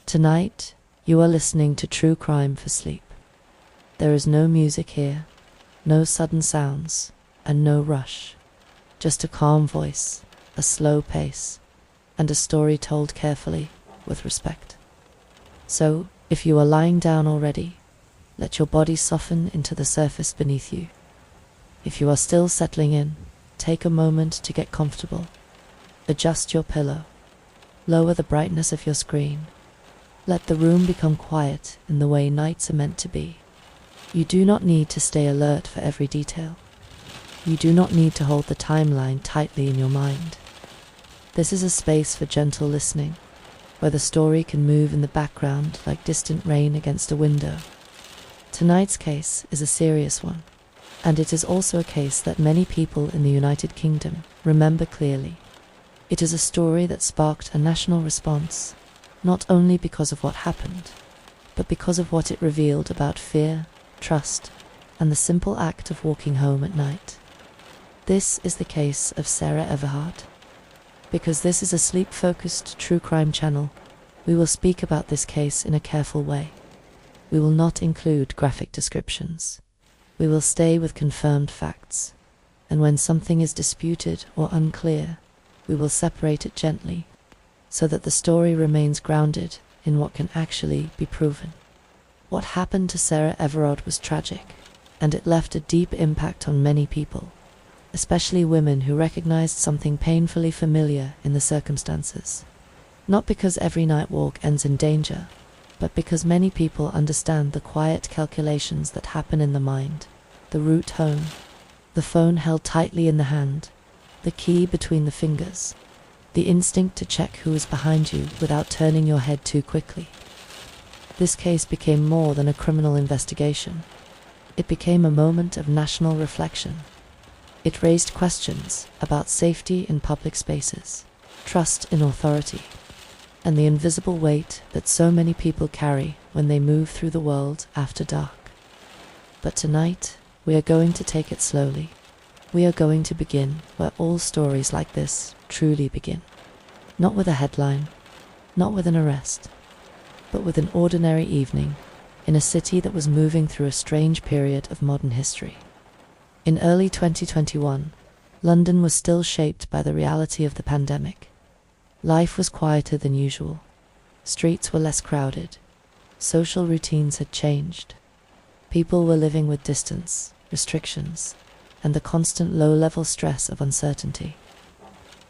Tonight, you are listening to True Crime for sleep. There is no music here, no sudden sounds, and no rush. Just a calm voice, a slow pace, and a story told carefully, with respect. So, if you are lying down already, let your body soften into the surface beneath you. If you are still settling in, take a moment to get comfortable. Adjust your pillow. Lower the brightness of your screen. Let the room become quiet in the way nights are meant to be. You do not need to stay alert for every detail. You do not need to hold the timeline tightly in your mind. This is a space for gentle listening, where the story can move in the background like distant rain against a window. Tonight's case is a serious one, and it is also a case that many people in the United Kingdom remember clearly. It is a story that sparked a national response, not only because of what happened, but because of what it revealed about fear, trust, and the simple act of walking home at night. This is the case of Sarah Everard. Because this is a sleep-focused true crime channel, we will speak about this case in a careful way. We will not include graphic descriptions. We will stay with confirmed facts, and when something is disputed or unclear, we will separate it gently, so that the story remains grounded in what can actually be proven. What happened to Sarah Everard was tragic, and it left a deep impact on many people, especially women who recognized something painfully familiar in the circumstances. Not because every night walk ends in danger, but because many people understand the quiet calculations that happen in the mind, the route home, the phone held tightly in the hand, the key between the fingers, the instinct to check who is behind you without turning your head too quickly. This case became more than a criminal investigation. It became a moment of national reflection. It raised questions about safety in public spaces, trust in authority, and the invisible weight that so many people carry when they move through the world after dark. But tonight, we are going to take it slowly. We are going to begin where all stories like this truly begin. Not with a headline, not with an arrest, but with an ordinary evening in a city that was moving through a strange period of modern history. In early 2021, London was still shaped by the reality of the pandemic. Life was quieter than usual. Streets were less crowded. Social routines had changed. People were living with distance, restrictions, and the constant low-level stress of uncertainty.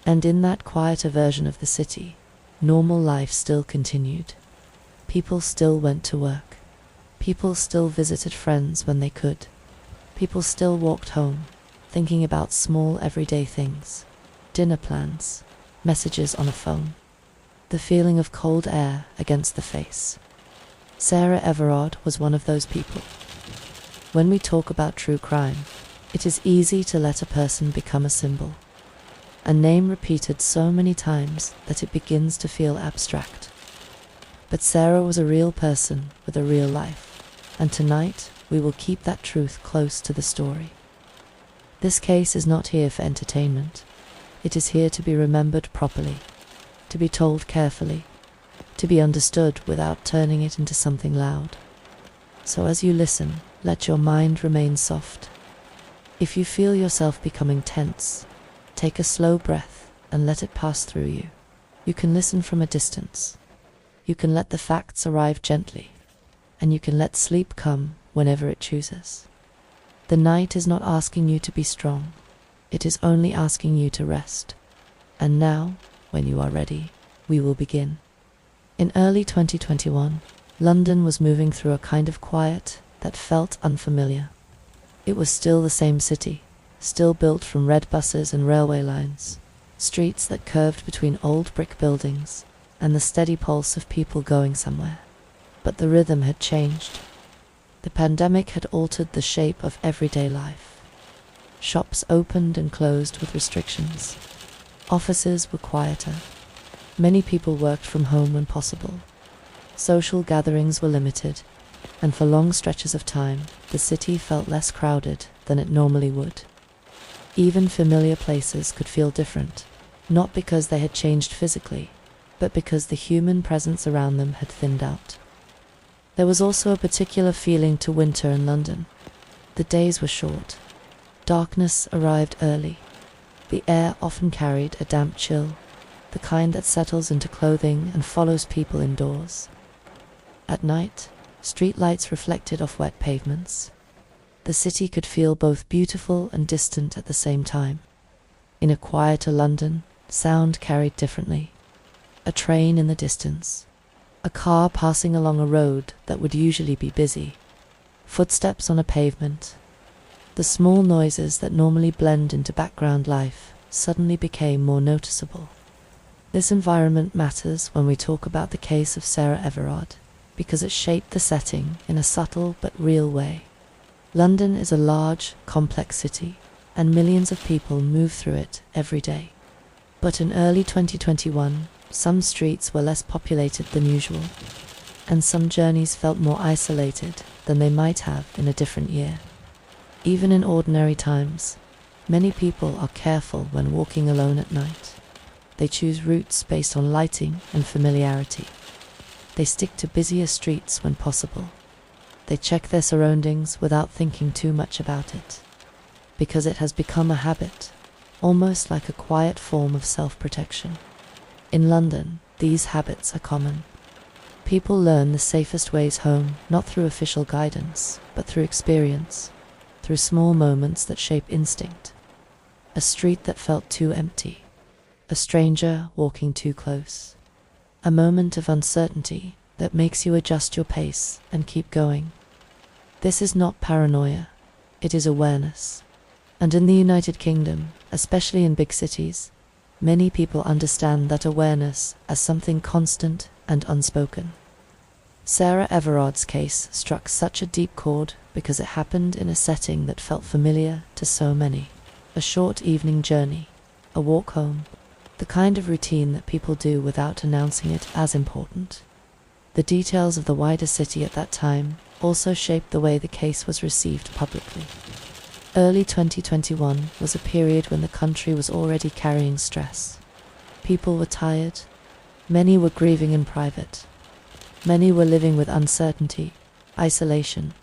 And in that quieter version of the city, normal life still continued. People still went to work. People still visited friends when they could. People still walked home, thinking about small everyday things, dinner plans, messages on a phone, the feeling of cold air against the face. Sarah Everard was one of those people. When we talk about true crime, it is easy to let a person become a symbol, a name repeated so many times that it begins to feel abstract. But Sarah was a real person with a real life, and tonight we will keep that truth close to the story. This case is not here for entertainment. It is here to be remembered properly, to be told carefully, to be understood without turning it into something loud. So as you listen, let your mind remain soft. If you feel yourself becoming tense, take a slow breath and let it pass through you. You can listen from a distance. You can let the facts arrive gently, and you can let sleep come whenever it chooses. The night is not asking you to be strong. It is only asking you to rest. And now, when you are ready, we will begin. In early 2021, London was moving through a kind of quiet that felt unfamiliar. It was still the same city, still built from red buses and railway lines, streets that curved between old brick buildings, and the steady pulse of people going somewhere. But the rhythm had changed. The pandemic had altered the shape of everyday life. Shops opened and closed with restrictions. Offices were quieter. Many people worked from home when possible. Social gatherings were limited, and for long stretches of time, the city felt less crowded than it normally would. Even familiar places could feel different, not because they had changed physically, but because the human presence around them had thinned out. There was also a particular feeling to winter in London. The days were short. Darkness arrived early. The air often carried a damp chill, the kind that settles into clothing and follows people indoors. At night, street lights reflected off wet pavements. The city could feel both beautiful and distant at the same time. In a quieter London, sound carried differently. A train in the distance, a car passing along a road that would usually be busy, footsteps on a pavement. The small noises that normally blend into background life suddenly became more noticeable. This environment matters when we talk about the case of Sarah Everard, because it shaped the setting in a subtle but real way. London is a large, complex city, and millions of people move through it every day. But in early 2021, some streets were less populated than usual, and some journeys felt more isolated than they might have in a different year. Even in ordinary times, many people are careful when walking alone at night. They choose routes based on lighting and familiarity. They stick to busier streets when possible. They check their surroundings without thinking too much about it, because it has become a habit, almost like a quiet form of self-protection. In London, these habits are common. People learn the safest ways home not through official guidance, but through experience, through small moments that shape instinct. A street that felt too empty, a stranger walking too close, a moment of uncertainty that makes you adjust your pace and keep going. This is not paranoia, it is awareness. And in the United Kingdom, especially in big cities, many people understand that awareness as something constant and unspoken. Sarah Everard's case struck such a deep chord because it happened in a setting that felt familiar to so many. A short evening journey, a walk home, the kind of routine that people do without announcing it as important. The details of the wider city at that time also shaped the way the case was received publicly. Early 2021 was a period when the country was already carrying stress. People were tired. Many were grieving in private. Many were living with uncertainty, isolation,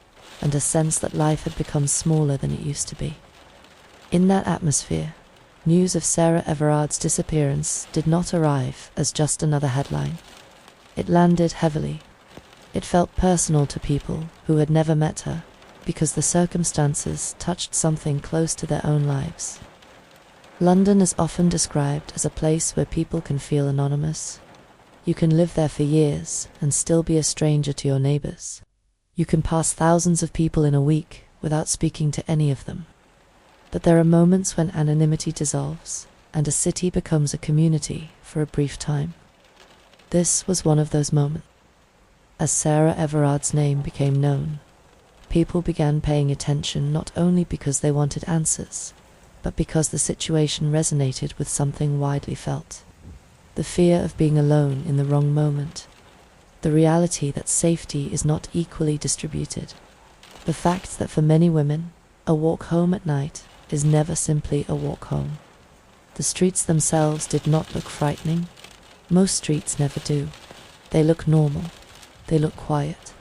and a sense that life had become smaller than it used to be. In that atmosphere, news of Sarah Everard's disappearance did not arrive as just another headline. It landed heavily. It felt personal to people who had never met her, because the circumstances touched something close to their own lives. London is often described as a place where people can feel anonymous. You can live there for years and still be a stranger to your neighbors. You can pass thousands of people in a week without speaking to any of them. But there are moments when anonymity dissolves and a city becomes a community for a brief time. This was one of those moments. As Sarah Everard's name became known, people began paying attention not only because they wanted answers, but because the situation resonated with something widely felt. The fear of being alone in the wrong moment. The reality that safety is not equally distributed. The fact that for many women, a walk home at night is never simply a walk home. The streets themselves did not look frightening. Most streets never do. They look normal. They look quiet.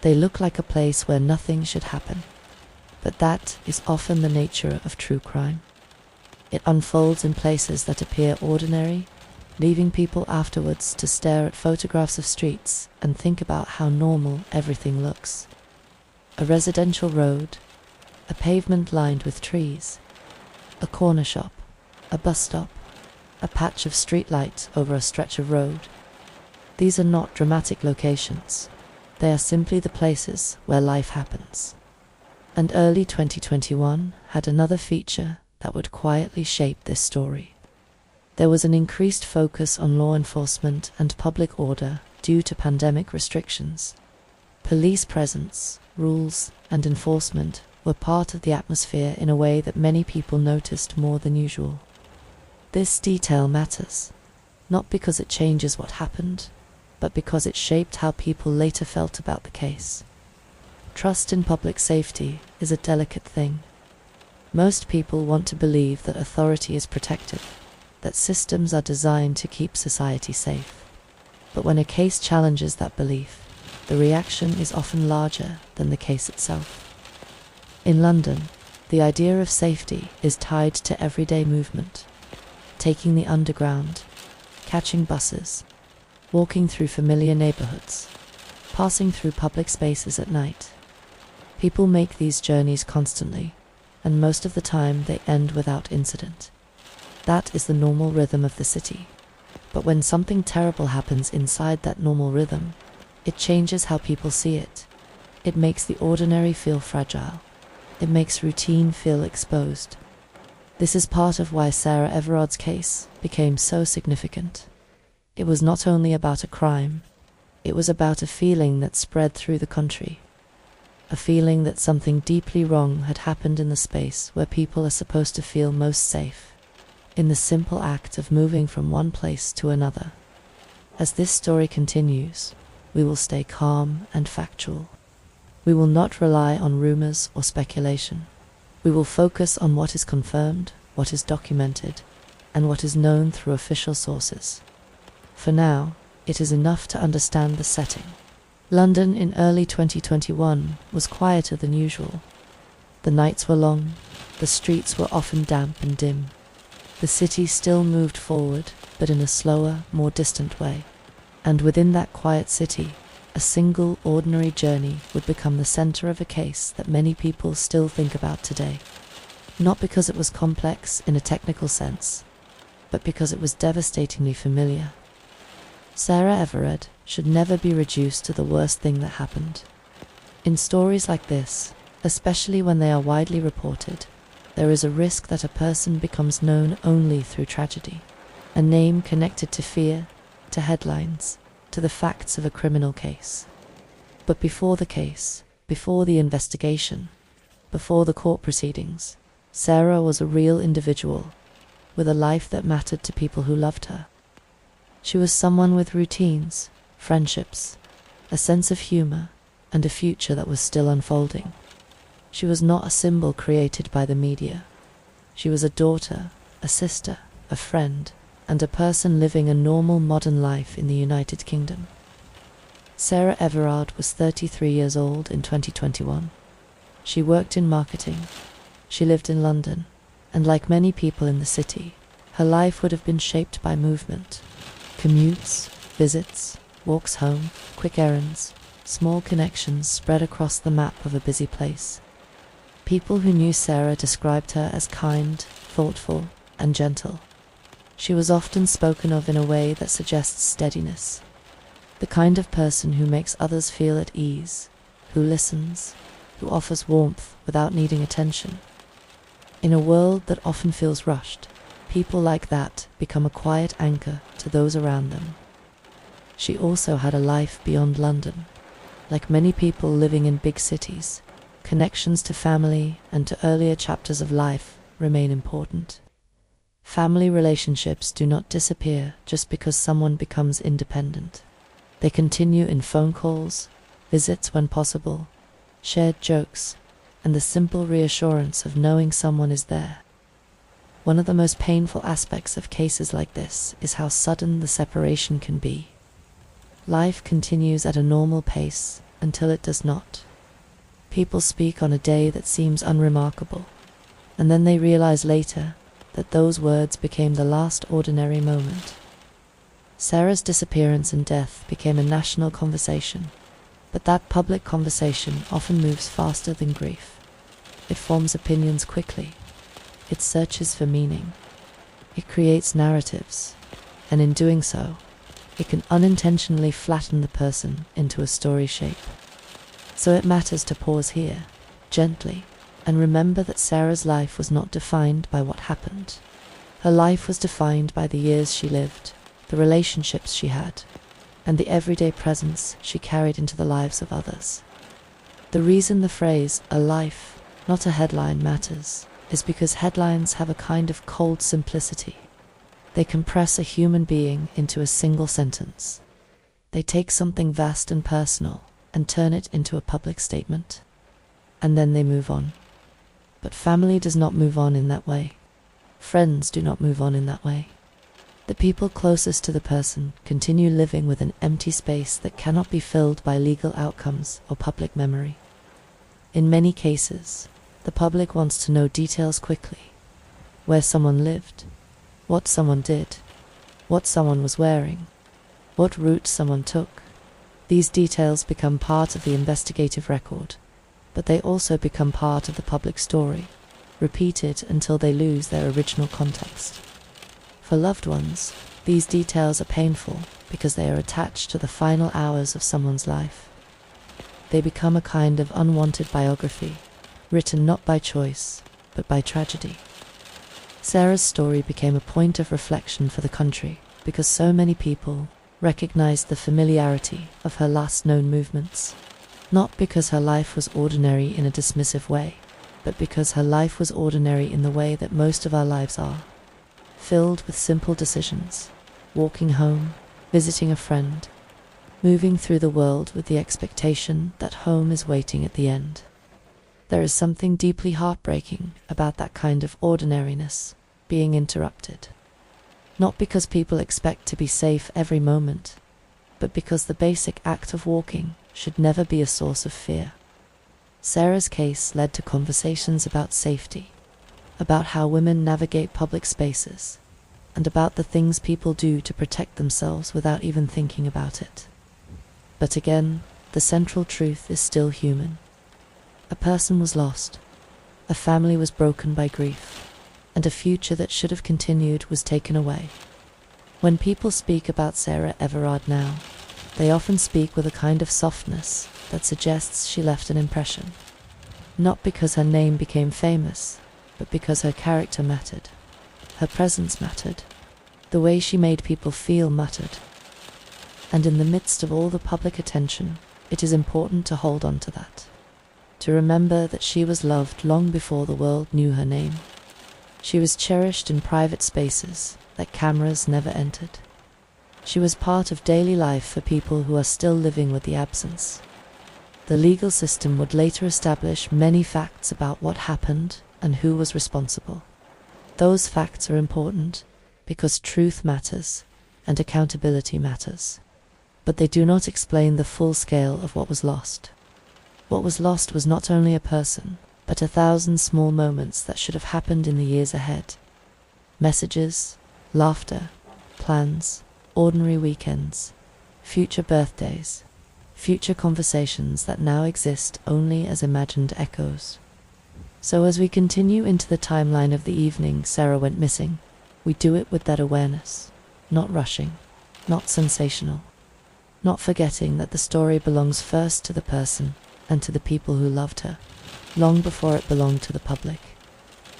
They look like a place where nothing should happen. But that is often the nature of true crime. It unfolds in places that appear ordinary, leaving people afterwards to stare at photographs of streets and think about how normal everything looks. A residential road, a pavement lined with trees, a corner shop, a bus stop, a patch of streetlight over a stretch of road. These are not dramatic locations. They are simply the places where life happens. And early 2021 had another feature that would quietly shape this story. There was an increased focus on law enforcement and public order due to pandemic restrictions. Police presence, rules, and enforcement were part of the atmosphere in a way that many people noticed more than usual. This detail matters, not because it changes what happened, but because it shaped how people later felt about the case. Trust in public safety is a delicate thing. Most people want to believe that authority is protective, that systems are designed to keep society safe. But when a case challenges that belief, the reaction is often larger than the case itself. In London, the idea of safety is tied to everyday movement. Taking the underground, catching buses, walking through familiar neighborhoods, passing through public spaces at night. People make these journeys constantly, and most of the time they end without incident. That is the normal rhythm of the city. But when something terrible happens inside that normal rhythm, it changes how people see it. It makes the ordinary feel fragile. It makes routine feel exposed. This is part of why Sarah Everard's case became so significant. It was not only about a crime, it was about a feeling that spread through the country. A feeling that something deeply wrong had happened in the space where people are supposed to feel most safe, in the simple act of moving from one place to another. As this story continues, we will stay calm and factual. We will not rely on rumors or speculation. We will focus on what is confirmed, what is documented, and what is known through official sources. For now, it is enough to understand the setting. London in early 2021 was quieter than usual. The nights were long, the streets were often damp and dim. The city still moved forward, but in a slower, more distant way. And within that quiet city, a single ordinary journey would become the center of a case that many people still think about today. Not because it was complex in a technical sense, but because it was devastatingly familiar. Sarah Everard should never be reduced to the worst thing that happened. In stories like this, especially when they are widely reported, there is a risk that a person becomes known only through tragedy, a name connected to fear, to headlines, to the facts of a criminal case. But before the case, before the investigation, before the court proceedings, Sarah was a real individual, with a life that mattered to people who loved her. She was someone with routines, friendships, a sense of humor, and a future that was still unfolding. She was not a symbol created by the media. She was a daughter, a sister, a friend, and a person living a normal modern life in the United Kingdom. Sarah Everard was 33 years old in 2021. She worked in marketing. She lived in London, and like many people in the city, her life would have been shaped by movement. Commutes, visits, walks home, quick errands, small connections spread across the map of a busy place. People who knew Sarah described her as kind, thoughtful, and gentle. She was often spoken of in a way that suggests steadiness, the kind of person who makes others feel at ease, who listens, who offers warmth without needing attention. In a world that often feels rushed, people like that become a quiet anchor to those around them. She also had a life beyond London. Like many people living in big cities, connections to family and to earlier chapters of life remain important. Family relationships do not disappear just because someone becomes independent. They continue in phone calls, visits when possible, shared jokes, and the simple reassurance of knowing someone is there. One of the most painful aspects of cases like this is how sudden the separation can be. Life continues at a normal pace until it does not. People speak on a day that seems unremarkable, and then they realize later that those words became the last ordinary moment. Sarah's disappearance and death became a national conversation, but that public conversation often moves faster than grief. It forms opinions quickly. It searches for meaning. It creates narratives, and in doing so, it can unintentionally flatten the person into a story shape. So it matters to pause here, gently, and remember that Sarah's life was not defined by what happened. Her life was defined by the years she lived, the relationships she had, and the everyday presence she carried into the lives of others. The reason the phrase, "a life, not a headline," matters is because headlines have a kind of cold simplicity. They compress a human being into a single sentence. They take something vast and personal and turn it into a public statement. And then they move on. But family does not move on in that way. Friends do not move on in that way. The people closest to the person continue living with an empty space that cannot be filled by legal outcomes or public memory. In many cases, the public wants to know details quickly: where someone lived, what someone did, what someone was wearing, what route someone took. These details become part of the investigative record, but they also become part of the public story, repeated until they lose their original context. For loved ones, these details are painful because they are attached to the final hours of someone's life. They become a kind of unwanted biography, written not by choice, but by tragedy. Sarah's story became a point of reflection for the country because so many people recognized the familiarity of her last known movements, not because her life was ordinary in a dismissive way, but because her life was ordinary in the way that most of our lives are, filled with simple decisions: walking home, visiting a friend, moving through the world with the expectation that home is waiting at the end. There is something deeply heartbreaking about that kind of ordinariness being interrupted. Not because people expect to be safe every moment, but because the basic act of walking should never be a source of fear. Sarah's case led to conversations about safety, about how women navigate public spaces, and about the things people do to protect themselves without even thinking about it. But again, the central truth is still human. A person was lost, a family was broken by grief, and a future that should have continued was taken away. When people speak about Sarah Everard now, they often speak with a kind of softness that suggests she left an impression, not because her name became famous, but because her character mattered. Her presence mattered. The way she made people feel mattered. And in the midst of all the public attention, it is important to hold on to that. To remember that she was loved long before the world knew her name. She was cherished in private spaces that cameras never entered. She was part of daily life for people who are still living with the absence. The legal system would later establish many facts about what happened and who was responsible. Those facts are important because truth matters and accountability matters. But they do not explain the full scale of what was lost. What was lost was not only a person, but 1,000 small moments that should have happened in the years ahead. Messages, laughter, plans, ordinary weekends, future birthdays, future conversations that now exist only as imagined echoes. So as we continue into the timeline of the evening Sarah went missing, we do it with that awareness, not rushing, not sensational, not forgetting that the story belongs first to the person and to the people who loved her, long before it belonged to the public.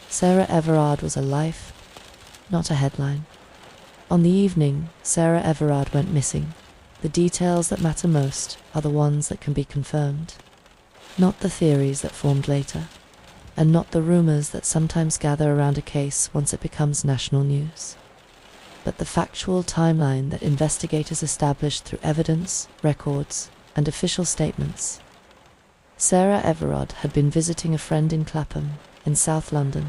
Sarah Everard was a life, not a headline. On the evening Sarah Everard went missing, the details that matter most are the ones that can be confirmed, not the theories that formed later, and not the rumors that sometimes gather around a case once it becomes national news, but the factual timeline that investigators established through evidence, records, and official statements. Sarah Everard had been visiting a friend in Clapham, in South London.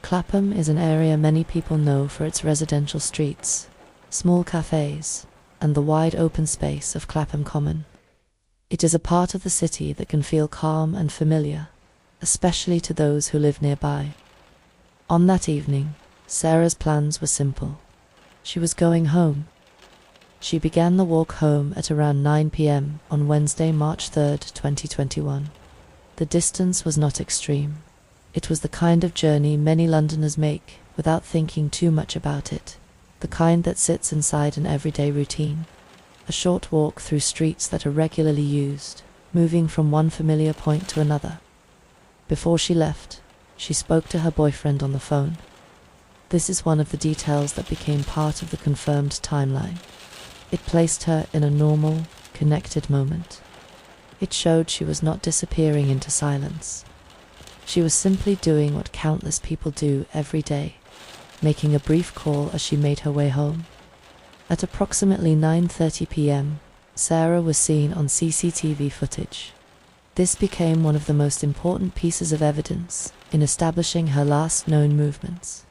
Clapham is an area many people know for its residential streets, small cafes, and the wide open space of Clapham Common. It is a part of the city that can feel calm and familiar, especially to those who live nearby. On that evening, Sarah's plans were simple. She was going home. She began the walk home at around 9 p.m. on Wednesday, March 3, 2021. The distance was not extreme. It was the kind of journey many Londoners make without thinking too much about it, the kind that sits inside an everyday routine. A short walk through streets that are regularly used, moving from one familiar point to another. Before she left, she spoke to her boyfriend on the phone. This is one of the details that became part of the confirmed timeline. It placed her in a normal, connected moment. It showed she was not disappearing into silence. She was simply doing what countless people do every day, making a brief call as she made her way home. At approximately 9:30 p.m., Sarah was seen on CCTV footage. This became one of the most important pieces of evidence in establishing her last known movements.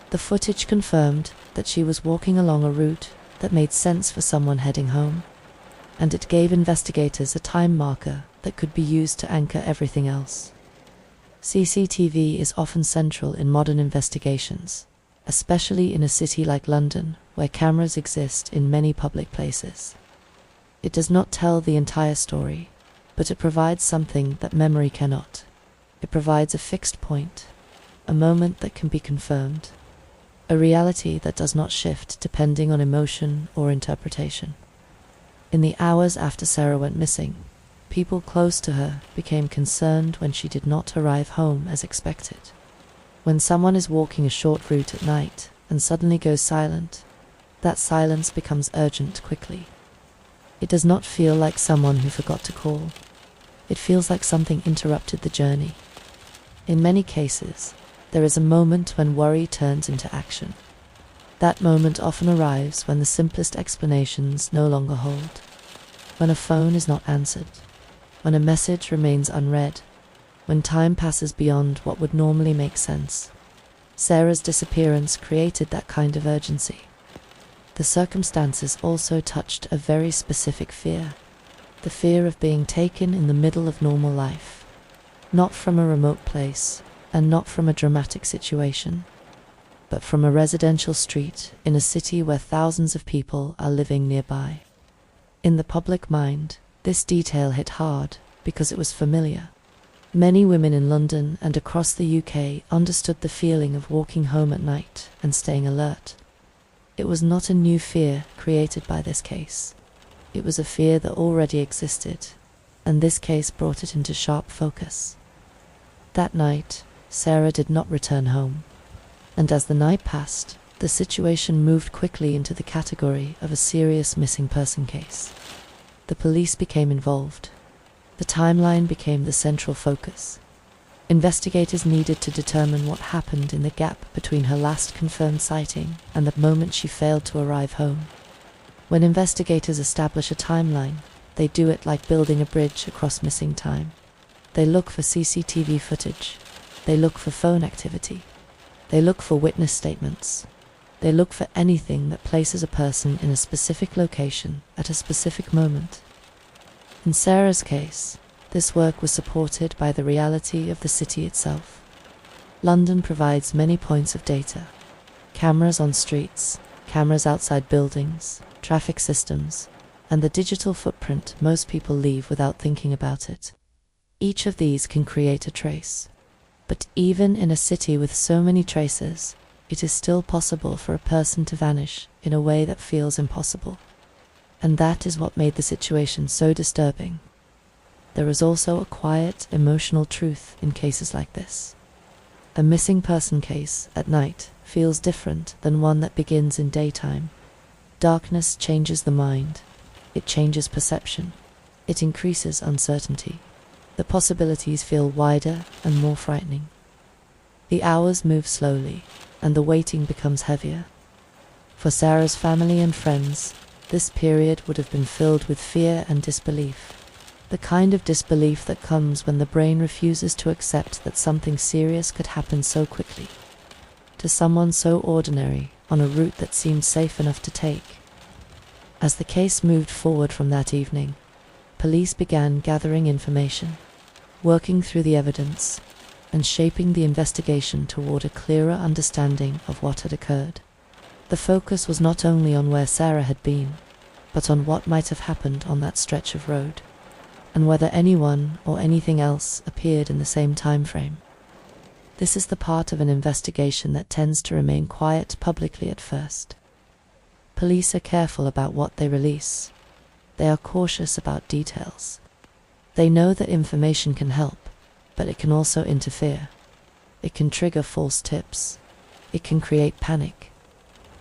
The footage confirmed that she was walking along a route that made sense for someone heading home, and it gave investigators a time marker that could be used to anchor everything else. CCTV is often central in modern investigations, especially in a city like London, where cameras exist in many public places. It does not tell the entire story, but it provides something that memory cannot. It provides a fixed point, a moment that can be confirmed, a reality that does not shift depending on emotion or interpretation. In the hours after Sarah went missing, people close to her became concerned when she did not arrive home as expected. When someone is walking a short route at night and suddenly goes silent, that silence becomes urgent quickly. It does not feel like someone who forgot to call. It feels like something interrupted the journey. In many cases, there is a moment when worry turns into action. That moment often arrives when the simplest explanations no longer hold. When a phone is not answered, when a message remains unread, when time passes beyond what would normally make sense. Sarah's disappearance created that kind of urgency. The circumstances also touched a very specific fear, the fear of being taken in the middle of normal life, not from a remote place and not from a dramatic situation, but from a residential street in a city where thousands of people are living nearby. In the public mind, this detail hit hard because it was familiar. Many women in London and across the UK understood the feeling of walking home at night and staying alert. It was not a new fear created by this case. It was a fear that already existed, and this case brought it into sharp focus. That night, Sarah did not return home, and as the night passed, the situation moved quickly into the category of a serious missing person case. The police became involved. The timeline became the central focus. Investigators needed to determine what happened in the gap between her last confirmed sighting and the moment she failed to arrive home. When investigators establish a timeline, they do it like building a bridge across missing time. They look for CCTV footage. They look for phone activity. They look for witness statements. They look for anything that places a person in a specific location at a specific moment. In Sarah's case, this work was supported by the reality of the city itself. London provides many points of data: cameras on streets, cameras outside buildings, traffic systems, and the digital footprint most people leave without thinking about it. Each of these can create a trace. But even in a city with so many traces, it is still possible for a person to vanish in a way that feels impossible. And that is what made the situation so disturbing. There is also a quiet, emotional truth in cases like this. A missing person case at night feels different than one that begins in daytime. Darkness changes the mind. It changes perception. It increases uncertainty. The possibilities feel wider and more frightening. The hours move slowly, and the waiting becomes heavier. For Sarah's family and friends, this period would have been filled with fear and disbelief. The kind of disbelief that comes when the brain refuses to accept that something serious could happen so quickly, to someone so ordinary on a route that seemed safe enough to take. As the case moved forward from that evening, police began gathering information, working through the evidence, and shaping the investigation toward a clearer understanding of what had occurred. The focus was not only on where Sarah had been, but on what might have happened on that stretch of road, and whether anyone or anything else appeared in the same time frame. This is the part of an investigation that tends to remain quiet publicly at first. Police are careful about what they release. They are cautious about details. They know that information can help, but it can also interfere. It can trigger false tips. It can create panic.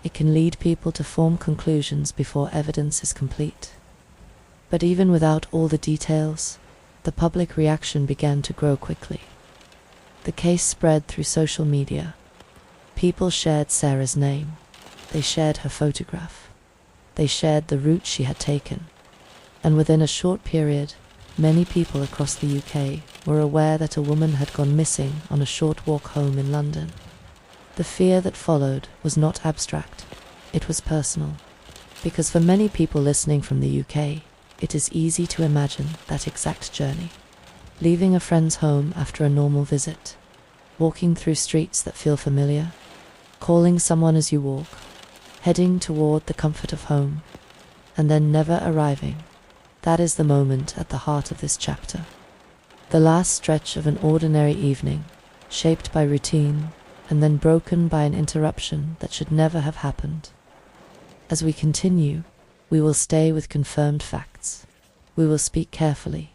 It can lead people to form conclusions before evidence is complete. But even without all the details, the public reaction began to grow quickly. The case spread through social media. People shared Sarah's name. They shared her photograph. They shared the route she had taken. And within a short period, many people across the UK were aware that a woman had gone missing on a short walk home in London. The fear that followed was not abstract, it was personal. Because for many people listening from the UK, it is easy to imagine that exact journey. Leaving a friend's home after a normal visit, walking through streets that feel familiar, calling someone as you walk, heading toward the comfort of home, and then never arriving. That is the moment at the heart of this chapter. The last stretch of an ordinary evening, shaped by routine, and then broken by an interruption that should never have happened. As we continue, we will stay with confirmed facts. We will speak carefully,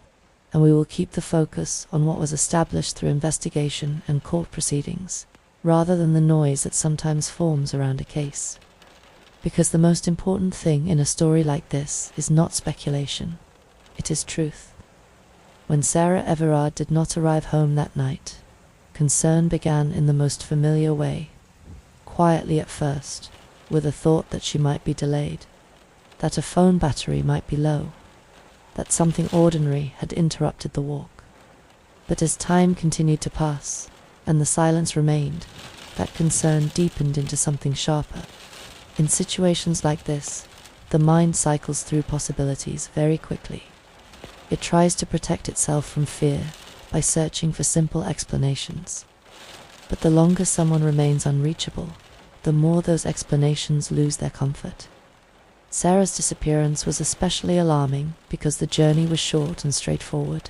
and we will keep the focus on what was established through investigation and court proceedings, rather than the noise that sometimes forms around a case. Because the most important thing in a story like this is not speculation, it is truth. When Sarah Everard did not arrive home that night, concern began in the most familiar way, quietly at first, with a thought that she might be delayed, that a phone battery might be low, that something ordinary had interrupted the walk. But as time continued to pass, and the silence remained, that concern deepened into something sharper. In situations like this, the mind cycles through possibilities very quickly. It tries to protect itself from fear by searching for simple explanations. But the longer someone remains unreachable, the more those explanations lose their comfort. Sarah's disappearance was especially alarming because the journey was short and straightforward.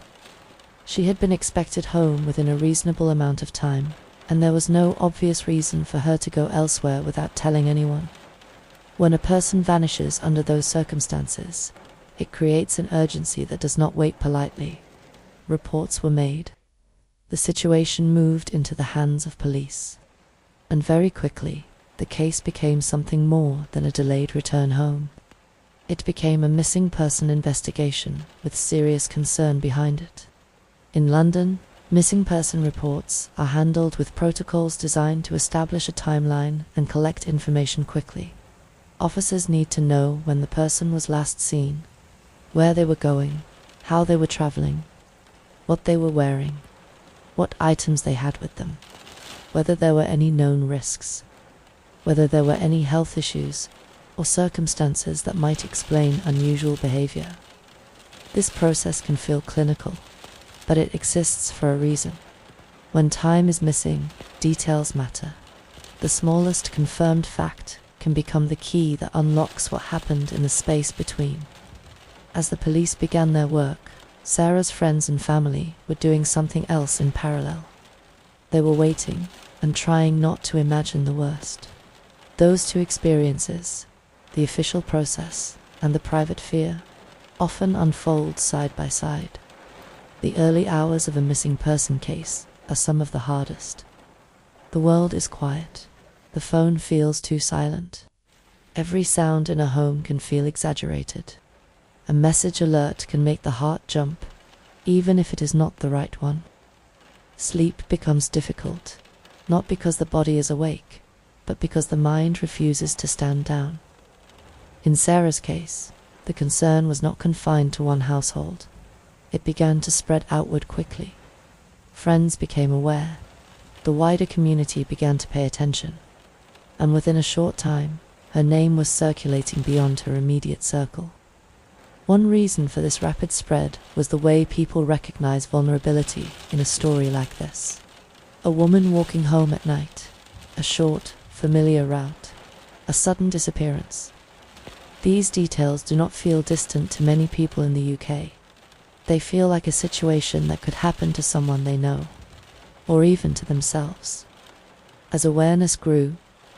She had been expected home within a reasonable amount of time, and there was no obvious reason for her to go elsewhere without telling anyone. When a person vanishes under those circumstances, it creates an urgency that does not wait politely. Reports were made. The situation moved into the hands of police. And very quickly, the case became something more than a delayed return home. It became a missing person investigation with serious concern behind it. In London, missing person reports are handled with protocols designed to establish a timeline and collect information quickly. Officers need to know when the person was last seen, where they were going, how they were traveling, what they were wearing, what items they had with them, whether there were any known risks, whether there were any health issues or circumstances that might explain unusual behavior. This process can feel clinical, but it exists for a reason. When time is missing, details matter. The smallest confirmed fact can become the key that unlocks what happened in the space between. As the police began their work, Sarah's friends and family were doing something else in parallel. They were waiting and trying not to imagine the worst. Those two experiences, the official process and the private fear, often unfold side by side. The early hours of a missing person case are some of the hardest. The world is quiet. The phone feels too silent. Every sound in a home can feel exaggerated. A message alert can make the heart jump, even if it is not the right one. Sleep becomes difficult, not because the body is awake, but because the mind refuses to stand down. In Sarah's case, the concern was not confined to one household. It began to spread outward quickly. Friends became aware. The wider community began to pay attention. And within a short time, her name was circulating beyond her immediate circle. One reason for this rapid spread was the way people recognize vulnerability in a story like this. A woman walking home at night, a short, familiar route, a sudden disappearance. These details do not feel distant to many people in the UK. They feel like a situation that could happen to someone they know, or even to themselves. As awareness grew,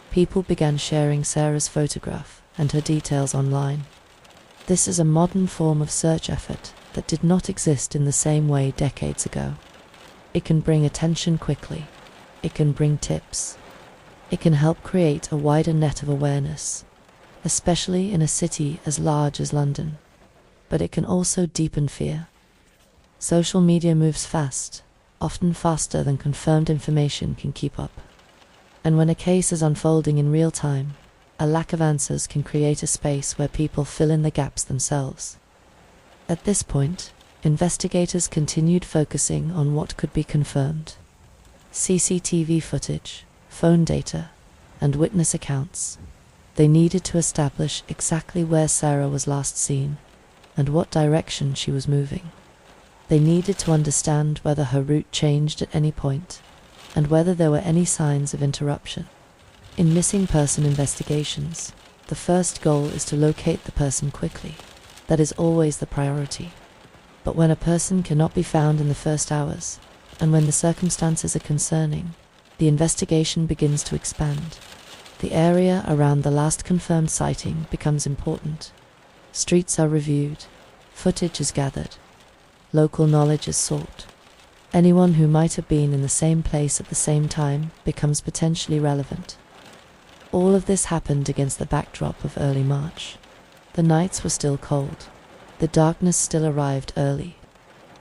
people began sharing Sarah's photograph and her details online. This is a modern form of search effort that did not exist in the same way decades ago. It can bring attention quickly. It can bring tips. It can help create a wider net of awareness, especially in a city as large as London. But it can also deepen fear. Social media moves fast, often faster than confirmed information can keep up. And when a case is unfolding in real time, a lack of answers can create a space where people fill in the gaps themselves. At this point, investigators continued focusing on what could be confirmed. CCTV footage, phone data, and witness accounts. They needed to establish exactly where Sarah was last seen and what direction she was moving. They needed to understand whether her route changed at any point and whether there were any signs of interruption. In missing person investigations, the first goal is to locate the person quickly. That is always the priority. But when a person cannot be found in the first hours, and when the circumstances are concerning, the investigation begins to expand. The area around the last confirmed sighting becomes important. Streets are reviewed, footage is gathered, local knowledge is sought. Anyone who might have been in the same place at the same time becomes potentially relevant. All of this happened against the backdrop of early March. The nights were still cold, the darkness still arrived early,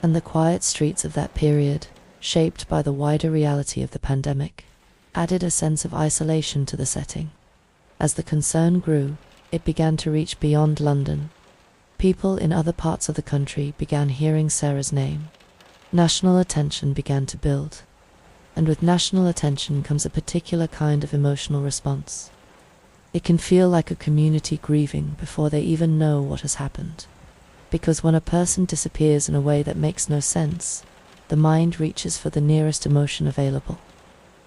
and the quiet streets of that period, shaped by the wider reality of the pandemic, added a sense of isolation to the setting. As the concern grew, it began to reach beyond London. People in other parts of the country began hearing Sarah's name. National attention began to build, and with national attention comes a particular kind of emotional response. It can feel like a community grieving before they even know what has happened. Because when a person disappears in a way that makes no sense, the mind reaches for the nearest emotion available.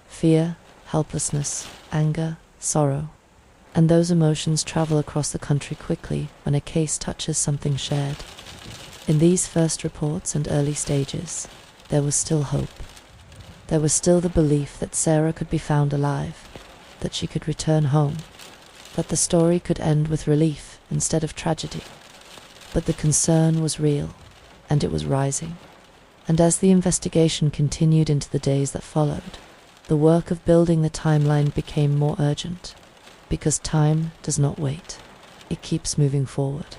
Fear, helplessness, anger, sorrow. And those emotions travel across the country quickly when a case touches something shared. In these first reports and early stages, there was still hope. There was still the belief that Sarah could be found alive, that she could return home, that the story could end with relief instead of tragedy. But the concern was real, and it was rising. And as the investigation continued into the days that followed, the work of building the timeline became more urgent. Because time does not wait. It keeps moving forward.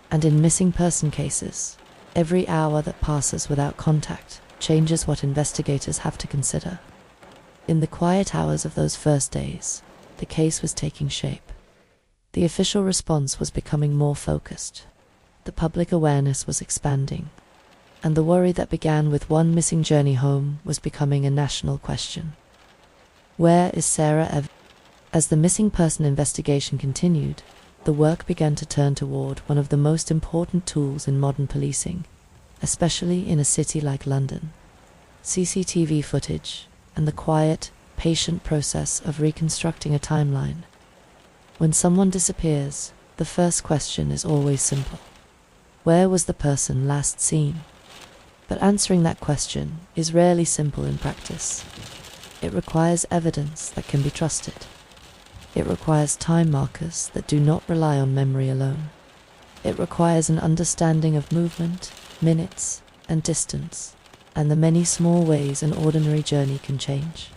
And in missing person cases, every hour that passes without contact changes what investigators have to consider. In the quiet hours of those first days, the case was taking shape. The official response was becoming more focused. The public awareness was expanding. And the worry that began with one missing journey home was becoming a national question. Where is Sarah Everard? As the missing person investigation continued, the work began to turn toward one of the most important tools in modern policing, especially in a city like London: CCTV footage and the quiet, patient process of reconstructing a timeline. When someone disappears, the first question is always simple: where was the person last seen? But answering that question is rarely simple in practice. It requires evidence that can be trusted. It requires time markers that do not rely on memory alone. It requires an understanding of movement, minutes, and distance, and the many small ways an ordinary journey can change.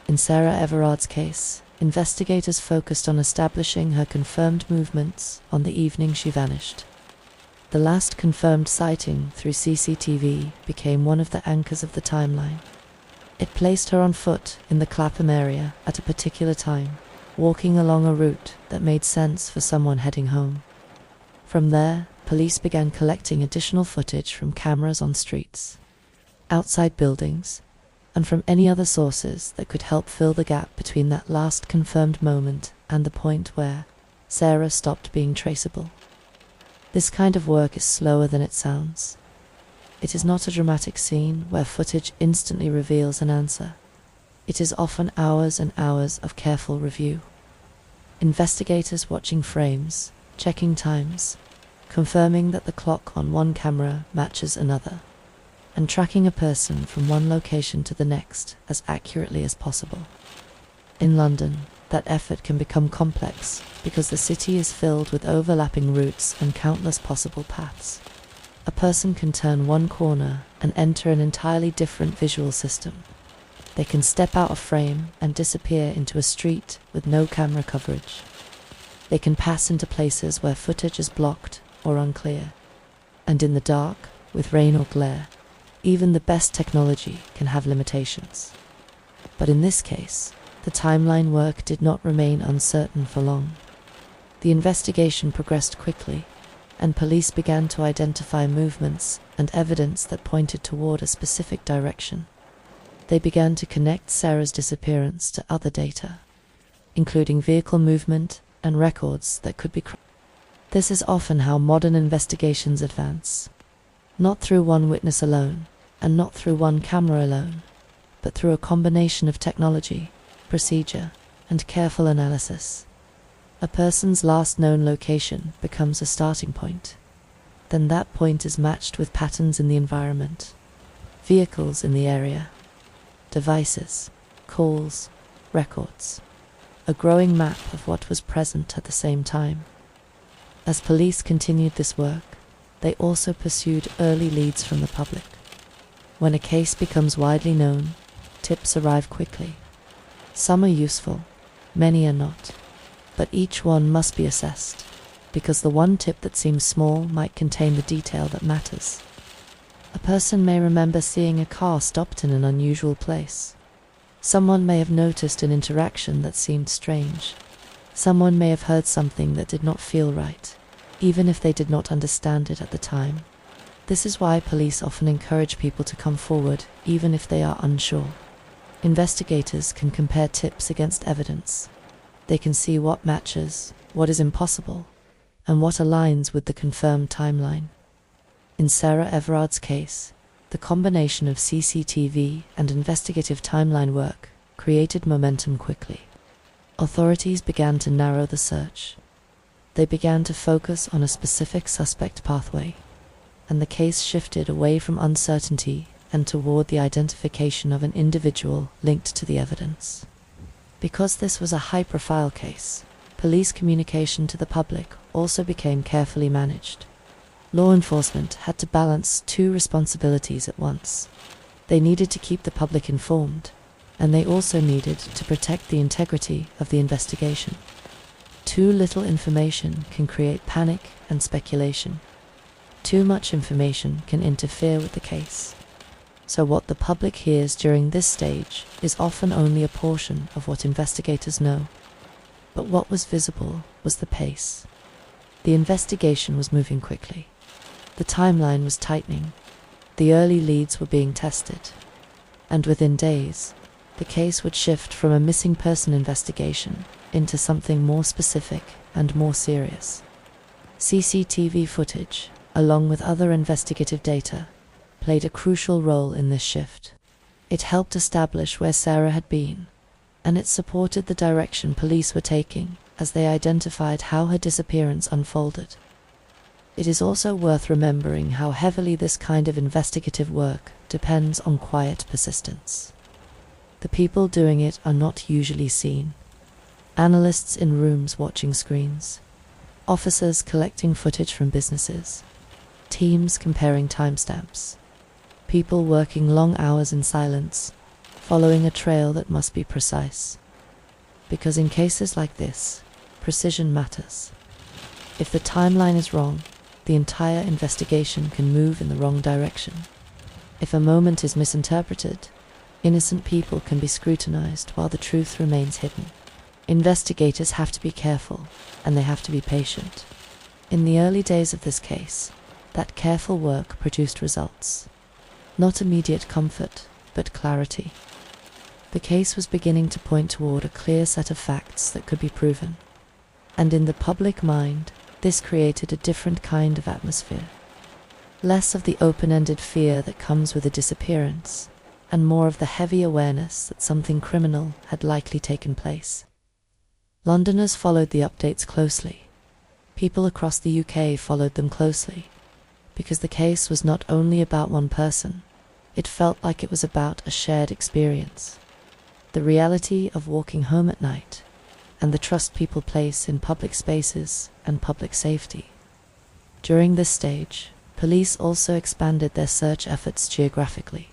In Sarah Everard's case, investigators focused on establishing her confirmed movements on the evening she vanished. The last confirmed sighting through CCTV became one of the anchors of the timeline. It placed her on foot in the Clapham area at a particular time, walking along a route that made sense for someone heading home. From there, police began collecting additional footage from cameras on streets, outside buildings, and from any other sources that could help fill the gap between that last confirmed moment and the point where Sarah stopped being traceable. This kind of work is slower than it sounds. It is not a dramatic scene where footage instantly reveals an answer. It is often hours and hours of careful review. Investigators watching frames, checking times, confirming that the clock on one camera matches another, and tracking a person from one location to the next as accurately as possible. In London, that effort can become complex because the city is filled with overlapping routes and countless possible paths. A person can turn one corner and enter an entirely different visual system. They can step out of frame and disappear into a street with no camera coverage. They can pass into places where footage is blocked or unclear. And in the dark, with rain or glare, even the best technology can have limitations. But in this case, the timeline work did not remain uncertain for long. The investigation progressed quickly, and police began to identify movements and evidence that pointed toward a specific direction. They began to connect Sarah's disappearance to other data, including vehicle movement and records that could be This is often how modern investigations advance. Not through one witness alone, and not through one camera alone, but through a combination of technology, procedure, and careful analysis. A person's last known location becomes a starting point. Then that point is matched with patterns in the environment, vehicles in the area, devices, calls, records, a growing map of what was present at the same time. As police continued this work, they also pursued early leads from the public. When a case becomes widely known, tips arrive quickly. Some are useful, many are not, but each one must be assessed, because the one tip that seems small might contain the detail that matters. A person may remember seeing a car stopped in an unusual place. Someone may have noticed an interaction that seemed strange. Someone may have heard something that did not feel right, even if they did not understand it at the time. This is why police often encourage people to come forward, even if they are unsure. Investigators can compare tips against evidence. They can see what matches, what is impossible, and what aligns with the confirmed timeline. In Sarah Everard's case, the combination of CCTV and investigative timeline work created momentum quickly. Authorities began to narrow the search. They began to focus on a specific suspect pathway, and the case shifted away from uncertainty and toward the identification of an individual linked to the evidence. Because this was a high-profile case, police communication to the public also became carefully managed. Law enforcement had to balance two responsibilities at once. They needed to keep the public informed, and they also needed to protect the integrity of the investigation. Too little information can create panic and speculation. Too much information can interfere with the case. So what the public hears during this stage is often only a portion of what investigators know. But what was visible was the pace. The investigation was moving quickly. The timeline was tightening. The early leads were being tested. And within days, the case would shift from a missing person investigation into something more specific and more serious. CCTV footage, along with other investigative data, played a crucial role in this shift. It helped establish where Sarah had been, and it supported the direction police were taking as they identified how her disappearance unfolded. It is also worth remembering how heavily this kind of investigative work depends on quiet persistence. The people doing it are not usually seen. Analysts in rooms watching screens, officers collecting footage from businesses, teams comparing timestamps, people working long hours in silence, following a trail that must be precise. Because in cases like this, precision matters. If the timeline is wrong, the entire investigation can move in the wrong direction. If a moment is misinterpreted, innocent people can be scrutinized while the truth remains hidden. Investigators have to be careful, and they have to be patient. In the early days of this case, that careful work produced results. Not immediate comfort, but clarity. The case was beginning to point toward a clear set of facts that could be proven. And in the public mind, this created a different kind of atmosphere. Less of the open-ended fear that comes with a disappearance, and more of the heavy awareness that something criminal had likely taken place. Londoners followed the updates closely. People across the UK followed them closely, because the case was not only about one person, it felt like it was about a shared experience. The reality of walking home at night, and the trust people place in public spaces and public safety. During this stage, police also expanded their search efforts geographically.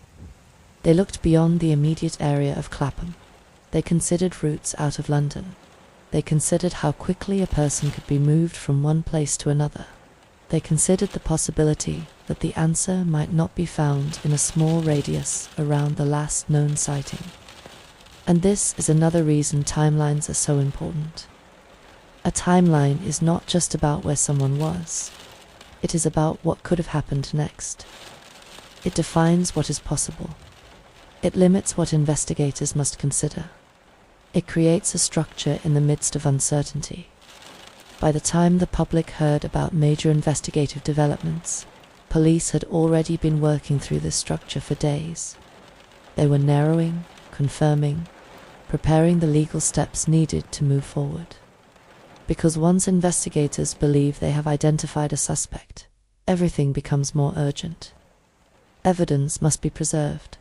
They looked beyond the immediate area of Clapham. They considered routes out of London. They considered how quickly a person could be moved from one place to another. They considered the possibility that the answer might not be found in a small radius around the last known sighting. And this is another reason timelines are so important. A timeline is not just about where someone was. It is about what could have happened next. It defines what is possible. It limits what investigators must consider. It creates a structure in the midst of uncertainty. By the time the public heard about major investigative developments, police had already been working through this structure for days. They were narrowing, confirming, preparing the legal steps needed to move forward. Because once investigators believe they have identified a suspect, everything becomes more urgent. Evidence must be preserved.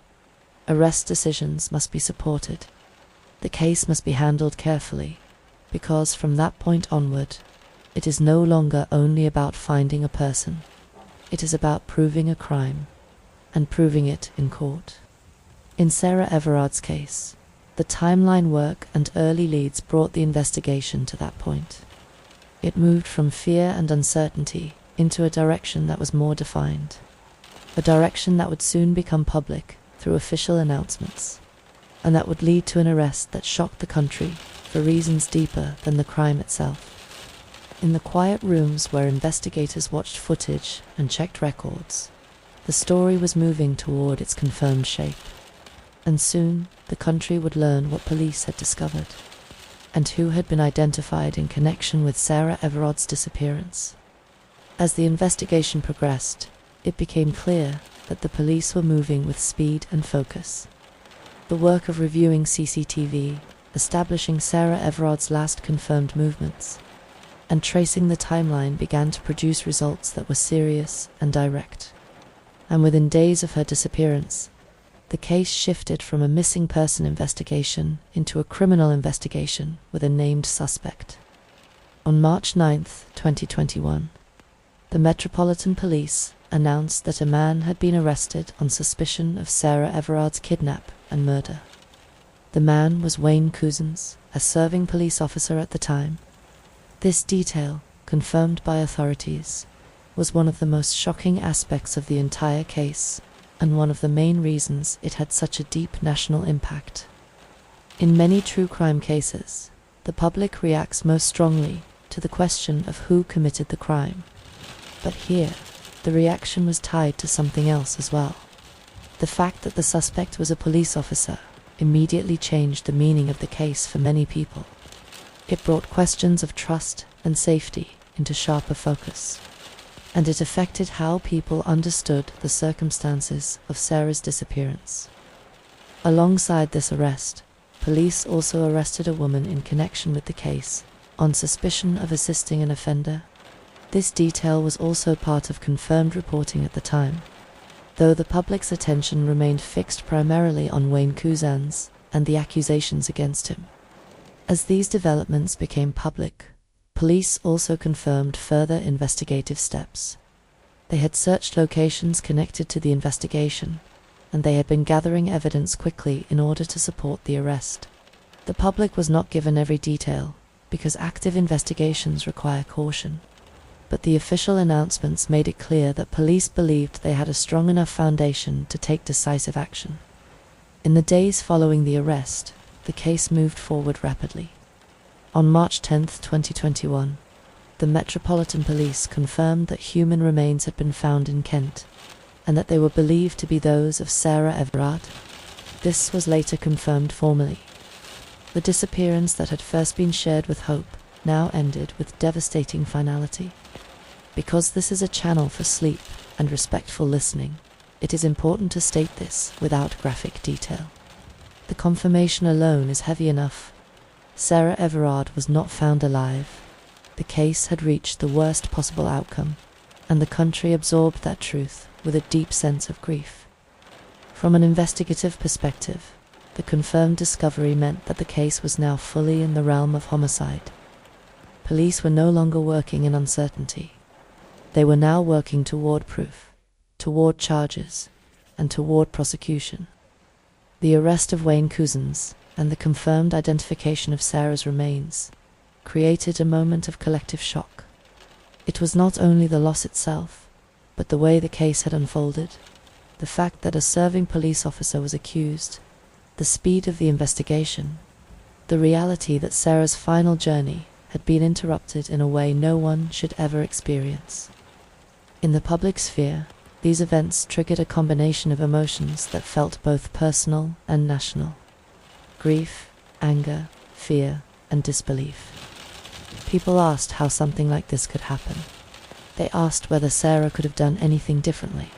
Arrest decisions must be supported. The case must be handled carefully, because from that point onward, it is no longer only about finding a person. It is about proving a crime, and proving it in court. In Sarah Everard's case, the timeline work and early leads brought the investigation to that point. It moved from fear and uncertainty into a direction that was more defined, a direction that would soon become public through official announcements, and that would lead to an arrest that shocked the country for reasons deeper than the crime itself. In the quiet rooms where investigators watched footage and checked records, the story was moving toward its confirmed shape, and soon the country would learn what police had discovered, and who had been identified in connection with Sarah Everard's disappearance. As the investigation progressed, it became clear that the police were moving with speed and focus. The work of reviewing CCTV, establishing Sarah Everard's last confirmed movements, and tracing the timeline began to produce results that were serious and direct. And within days of her disappearance, the case shifted from a missing person investigation into a criminal investigation with a named suspect. On March 9th, 2021, the Metropolitan Police announced that a man had been arrested on suspicion of Sarah Everard's kidnap and murder. The man was Wayne Couzens, a serving police officer at the time. This detail, confirmed by authorities, was one of the most shocking aspects of the entire case, and one of the main reasons it had such a deep national impact. In many true crime cases, the public reacts most strongly to the question of who committed the crime. But here, the reaction was tied to something else as well. The fact that the suspect was a police officer immediately changed the meaning of the case for many people. It brought questions of trust and safety into sharper focus, and it affected how people understood the circumstances of Sarah's disappearance. Alongside this arrest, police also arrested a woman in connection with the case on suspicion of assisting an offender. This detail was also part of confirmed reporting at the time, though the public's attention remained fixed primarily on Wayne Couzens and the accusations against him. As these developments became public, police also confirmed further investigative steps. They had searched locations connected to the investigation, and they had been gathering evidence quickly in order to support the arrest. The public was not given every detail, because active investigations require caution. But the official announcements made it clear that police believed they had a strong enough foundation to take decisive action. In the days following the arrest, the case moved forward rapidly. On March 10, 2021, the Metropolitan Police confirmed that human remains had been found in Kent, and that they were believed to be those of Sarah Everard. This was later confirmed formally. The disappearance that had first been shared with hope now ended with devastating finality. Because this is a channel for sleep and respectful listening, it is important to state this without graphic detail. The confirmation alone is heavy enough. Sarah Everard was not found alive. The case had reached the worst possible outcome, and the country absorbed that truth with a deep sense of grief. From an investigative perspective, the confirmed discovery meant that the case was now fully in the realm of homicide. Police were no longer working in uncertainty. They were now working toward proof, toward charges, and toward prosecution. The arrest of Wayne Couzens and the confirmed identification of Sarah's remains created a moment of collective shock. It was not only the loss itself, but the way the case had unfolded, the fact that a serving police officer was accused, the speed of the investigation, the reality that Sarah's final journey had been interrupted in a way no one should ever experience. In the public sphere, These events triggered a combination of emotions that felt both personal and national: grief, anger, fear, and disbelief. People asked how something like this could happen. They asked whether Sarah could have done anything differently,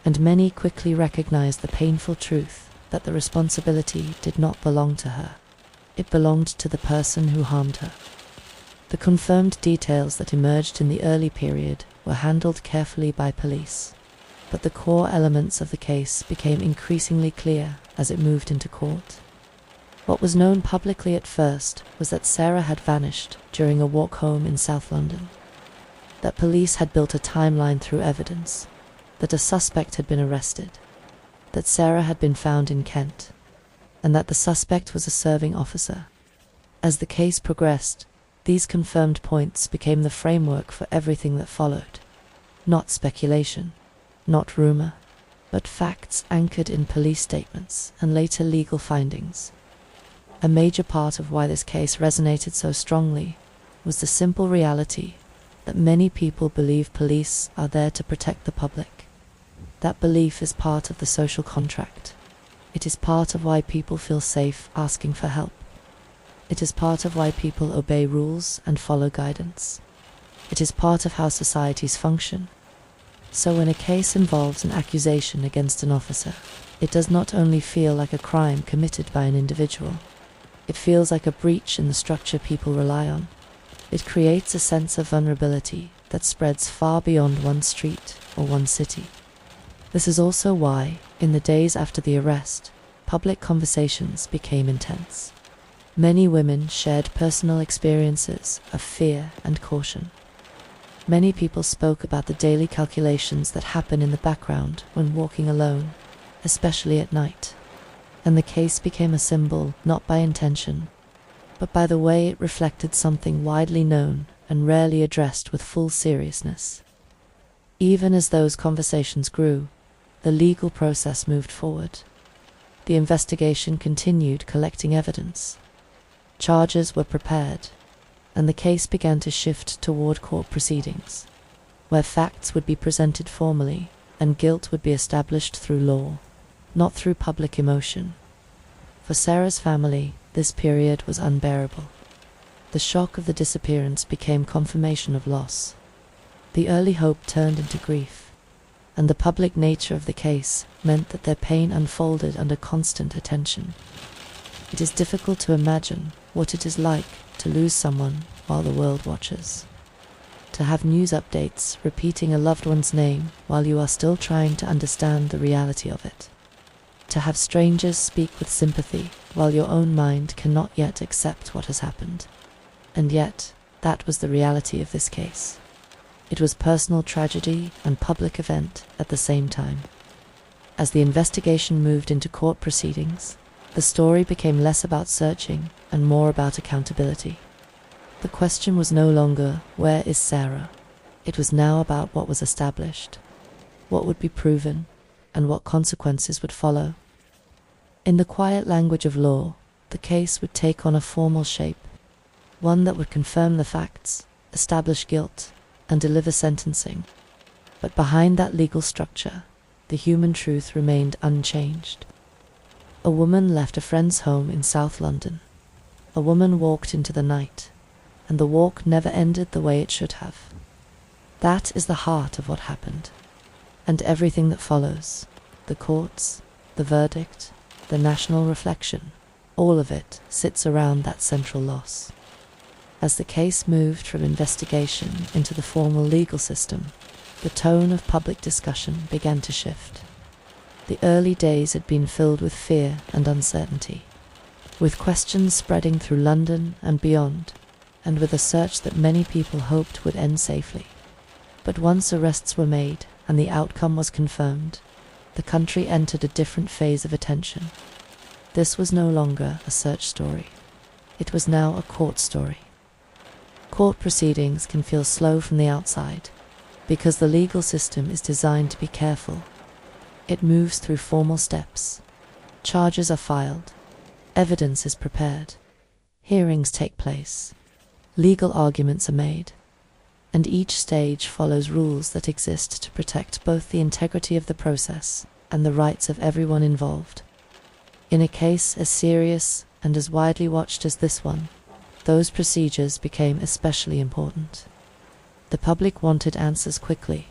and many quickly recognized the painful truth that the responsibility did not belong to her. It belonged to the person who harmed her. The confirmed details that emerged in the early period were handled carefully by police, but the core elements of the case became increasingly clear as it moved into court. What was known publicly at first was that Sarah had vanished during a walk home in South London, that police had built a timeline through evidence, that a suspect had been arrested, that Sarah had been found in Kent, and that the suspect was a serving officer. As the case progressed, these confirmed points became the framework for everything that followed. Not speculation, not rumor, but facts anchored in police statements and later legal findings. A major part of why this case resonated so strongly was the simple reality that many people believe police are there to protect the public. That belief is part of the social contract. It is part of why people feel safe asking for help. It is part of why people obey rules and follow guidance. It is part of how societies function. So when a case involves an accusation against an officer, it does not only feel like a crime committed by an individual. It feels like a breach in the structure people rely on. It creates a sense of vulnerability that spreads far beyond one street or one city. This is also why, in the days after the arrest, public conversations became intense. Many women shared personal experiences of fear and caution. Many people spoke about the daily calculations that happen in the background when walking alone, especially at night. And the case became a symbol not by intention, but by the way it reflected something widely known and rarely addressed with full seriousness. Even as those conversations grew, the legal process moved forward. The investigation continued collecting evidence. Charges were prepared, and the case began to shift toward court proceedings, where facts would be presented formally and guilt would be established through law, not through public emotion. For Sarah's family, this period was unbearable. The shock of the disappearance became confirmation of loss. The early hope turned into grief, and the public nature of the case meant that their pain unfolded under constant attention. It is difficult to imagine what it is like to lose someone while the world watches. To have news updates repeating a loved one's name while you are still trying to understand the reality of it. To have strangers speak with sympathy while your own mind cannot yet accept what has happened. And yet, that was the reality of this case. It was personal tragedy and public event at the same time. As the investigation moved into court proceedings, the story became less about searching and more about accountability. The question was no longer, where is Sarah? It was now about what was established, what would be proven, and what consequences would follow. In the quiet language of law, the case would take on a formal shape, one that would confirm the facts, establish guilt, and deliver sentencing. But behind that legal structure, the human truth remained unchanged. A woman left a friend's home in South London. A woman walked into the night, and the walk never ended the way it should have. That is the heart of what happened. And everything that follows, the courts, the verdict, the national reflection, all of it sits around that central loss. As the case moved from investigation into the formal legal system, the tone of public discussion began to shift. The early days had been filled with fear and uncertainty, with questions spreading through London and beyond, and with a search that many people hoped would end safely. But once arrests were made and the outcome was confirmed, the country entered a different phase of attention. This was no longer a search story. It was now a court story. Court proceedings can feel slow from the outside, because the legal system is designed to be careful. It moves through formal steps. Charges are filed. Evidence is prepared. Hearings take place. Legal arguments are made. and each stage follows rules that exist to protect both the integrity of the process and the rights of everyone involved. In a case as serious and as widely watched as this one, those procedures became especially important. The public wanted answers quickly,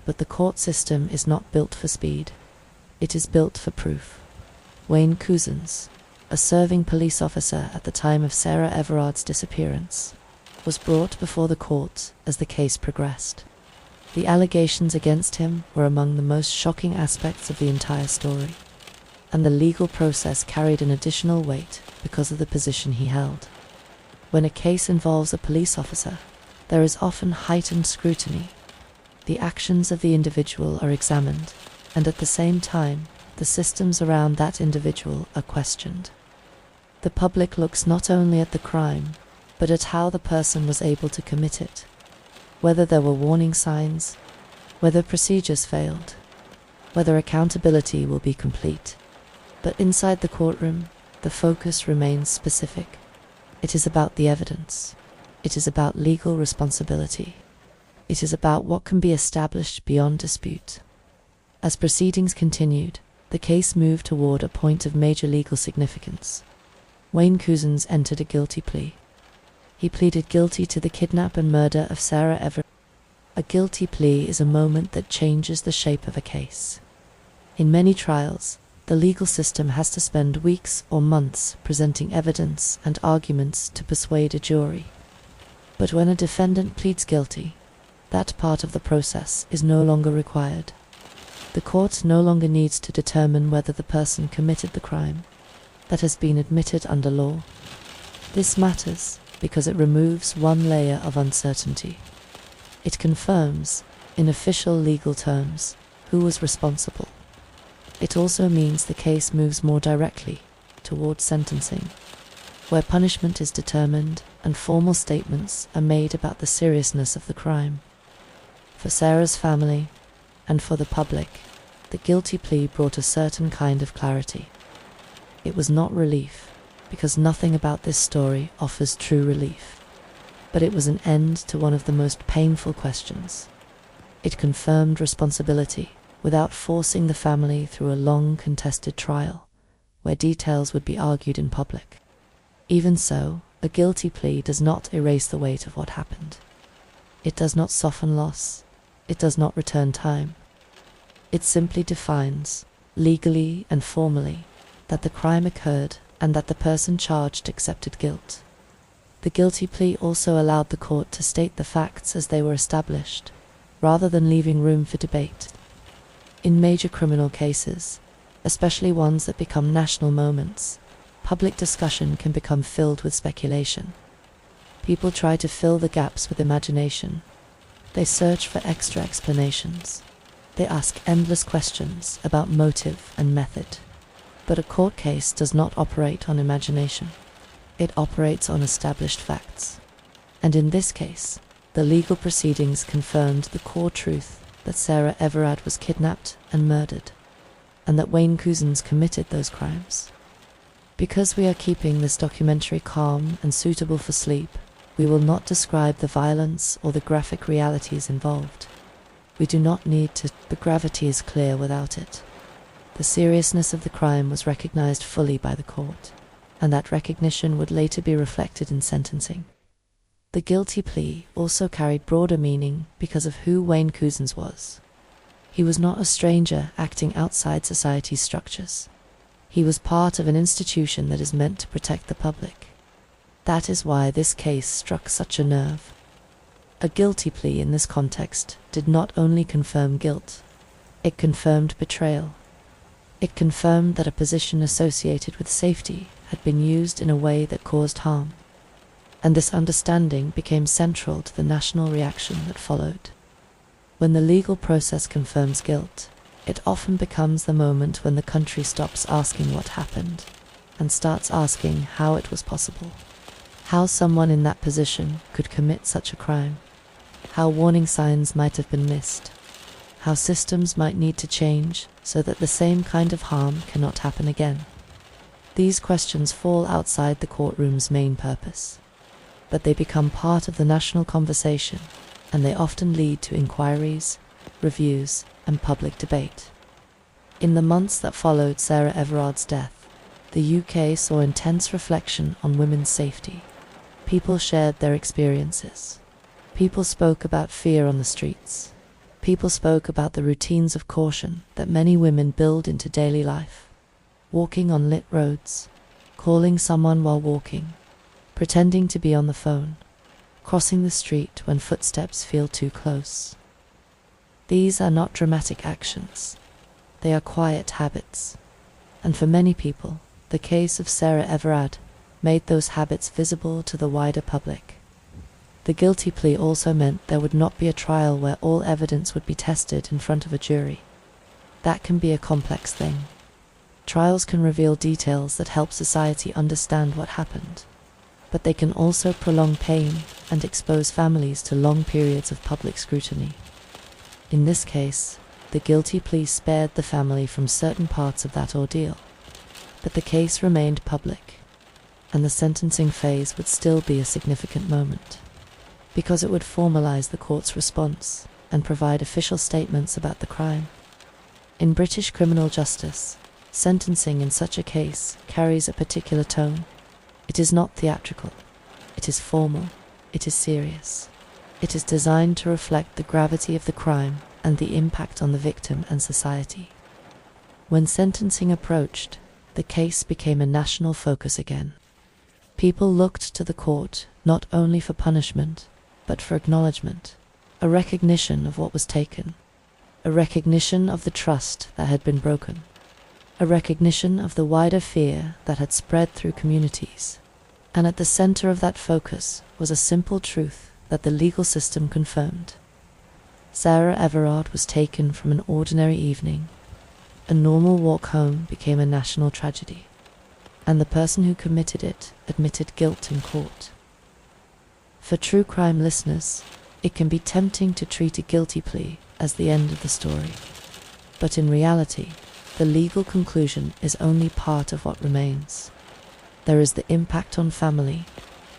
but the court system is not built for speed. It is built for proof. Wayne Couzens, a serving police officer at the time of Sarah Everard's disappearance, was brought before the court as the case progressed. The allegations against him were among the most shocking aspects of the entire story, and the legal process carried an additional weight because of the position he held. When a case involves a police officer, there is often heightened scrutiny. The actions of the individual are examined, and at the same time, the systems around that individual are questioned. The public looks not only at the crime, but at how the person was able to commit it, whether there were warning signs, whether procedures failed, whether accountability will be complete. But inside the courtroom, the focus remains specific. It is about the evidence. It is about legal responsibility. It is about what can be established beyond dispute. As proceedings continued, the case moved toward a point of major legal significance. Wayne Couzens entered a guilty plea. He pleaded guilty to the kidnap and murder of Sarah Everard. A guilty plea is a moment that changes the shape of a case. In many trials, the legal system has to spend weeks or months presenting evidence and arguments to persuade a jury. But when a defendant pleads guilty, that part of the process is no longer required. The court no longer needs to determine whether the person committed the crime that has been admitted under law. This matters because it removes one layer of uncertainty. It confirms, in official legal terms, who was responsible. It also means the case moves more directly towards sentencing, where punishment is determined and formal statements are made about the seriousness of the crime. For Sarah's family, and for the public, the guilty plea brought a certain kind of clarity. It was not relief, because nothing about this story offers true relief, but it was an end to one of the most painful questions. It confirmed responsibility without forcing the family through a long contested trial, where details would be argued in public. Even so, a guilty plea does not erase the weight of what happened. It does not soften loss. It does not return time. It simply defines, legally and formally, that the crime occurred and that the person charged accepted guilt. The guilty plea also allowed the court to state the facts as they were established, rather than leaving room for debate. In major criminal cases, especially ones that become national moments, public discussion can become filled with speculation. People try to fill the gaps with imagination. They search for extra explanations. They ask endless questions about motive and method. But a court case does not operate on imagination. It operates on established facts. And in this case, the legal proceedings confirmed the core truth that Sarah Everard was kidnapped and murdered, and that Wayne Couzens committed those crimes. Because we are keeping this documentary calm and suitable for sleep, we will not describe the violence or the graphic realities involved. We do not need to. The gravity is clear without it. The seriousness of the crime was recognized fully by the court, and that recognition would later be reflected in sentencing. The guilty plea also carried broader meaning because of who Wayne Couzens was. He was not a stranger acting outside society's structures. He was part of an institution that is meant to protect the public. That is why this case struck such a nerve. A guilty plea in this context did not only confirm guilt, it confirmed betrayal. It confirmed that a position associated with safety had been used in a way that caused harm. And this understanding became central to the national reaction that followed. When the legal process confirms guilt, it often becomes the moment when the country stops asking what happened and starts asking how it was possible. How someone in that position could commit such a crime. How warning signs might have been missed. How systems might need to change so that the same kind of harm cannot happen again. These questions fall outside the courtroom's main purpose, but they become part of the national conversation and they often lead to inquiries, reviews, and public debate. In the months that followed Sarah Everard's death, the UK saw intense reflection on women's safety. People shared their experiences. People spoke about fear on the streets. People spoke about the routines of caution that many women build into daily life. Walking on lit roads, calling someone while walking, pretending to be on the phone, crossing the street when footsteps feel too close. These are not dramatic actions. They are quiet habits. And for many people, the case of Sarah Everard made those habits visible to the wider public. The guilty plea also meant there would not be a trial where all evidence would be tested in front of a jury. That can be a complex thing. Trials can reveal details that help society understand what happened, but they can also prolong pain and expose families to long periods of public scrutiny. In this case, the guilty plea spared the family from certain parts of that ordeal, but the case remained public, and the sentencing phase would still be a significant moment, because it would formalize the court's response and provide official statements about the crime. In British criminal justice, sentencing in such a case carries a particular tone. It is not theatrical. It is formal. It is serious. It is designed to reflect the gravity of the crime and the impact on the victim and society. When sentencing approached, the case became a national focus again. People looked to the court not only for punishment, but for acknowledgement, a recognition of what was taken, a recognition of the trust that had been broken, a recognition of the wider fear that had spread through communities. And at the center of that focus was a simple truth that the legal system confirmed. Sarah Everard was taken from an ordinary evening. A normal walk home became a national tragedy, and the person who committed it admitted guilt in court. For true crime listeners, it can be tempting to treat a guilty plea as the end of the story. But in reality, the legal conclusion is only part of what remains. There is the impact on family,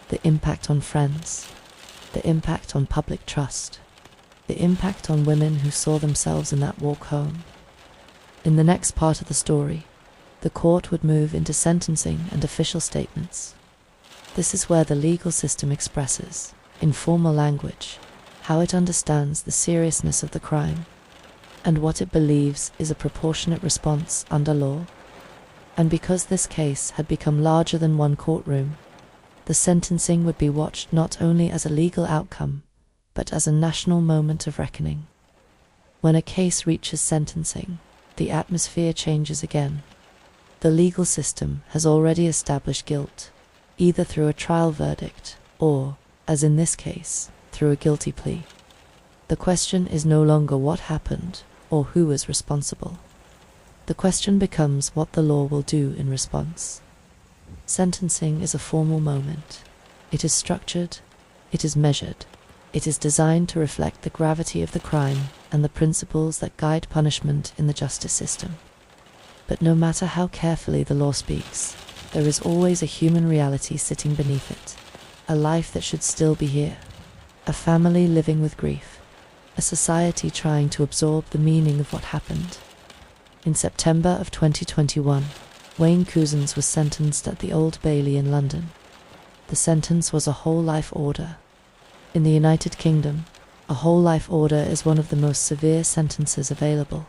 the impact on friends, the impact on public trust, the impact on women who saw themselves in that walk home. In the next part of the story, the court would move into sentencing and official statements. This is where the legal system expresses, in formal language, how it understands the seriousness of the crime and what it believes is a proportionate response under law. And because this case had become larger than one courtroom, the sentencing would be watched not only as a legal outcome, but as a national moment of reckoning. When a case reaches sentencing, the atmosphere changes again. The legal system has already established guilt, either through a trial verdict or, as in this case, through a guilty plea. The question is no longer what happened or who is responsible. The question becomes what the law will do in response. Sentencing is a formal moment. It is structured, it is measured, it is designed to reflect the gravity of the crime and the principles that guide punishment in the justice system. But no matter how carefully the law speaks, there is always a human reality sitting beneath it, a life that should still be here, a family living with grief, a society trying to absorb the meaning of what happened. In September of 2021, Wayne Couzens was sentenced at the Old Bailey in London. The sentence was a whole life order. In the United Kingdom, a whole life order is one of the most severe sentences available.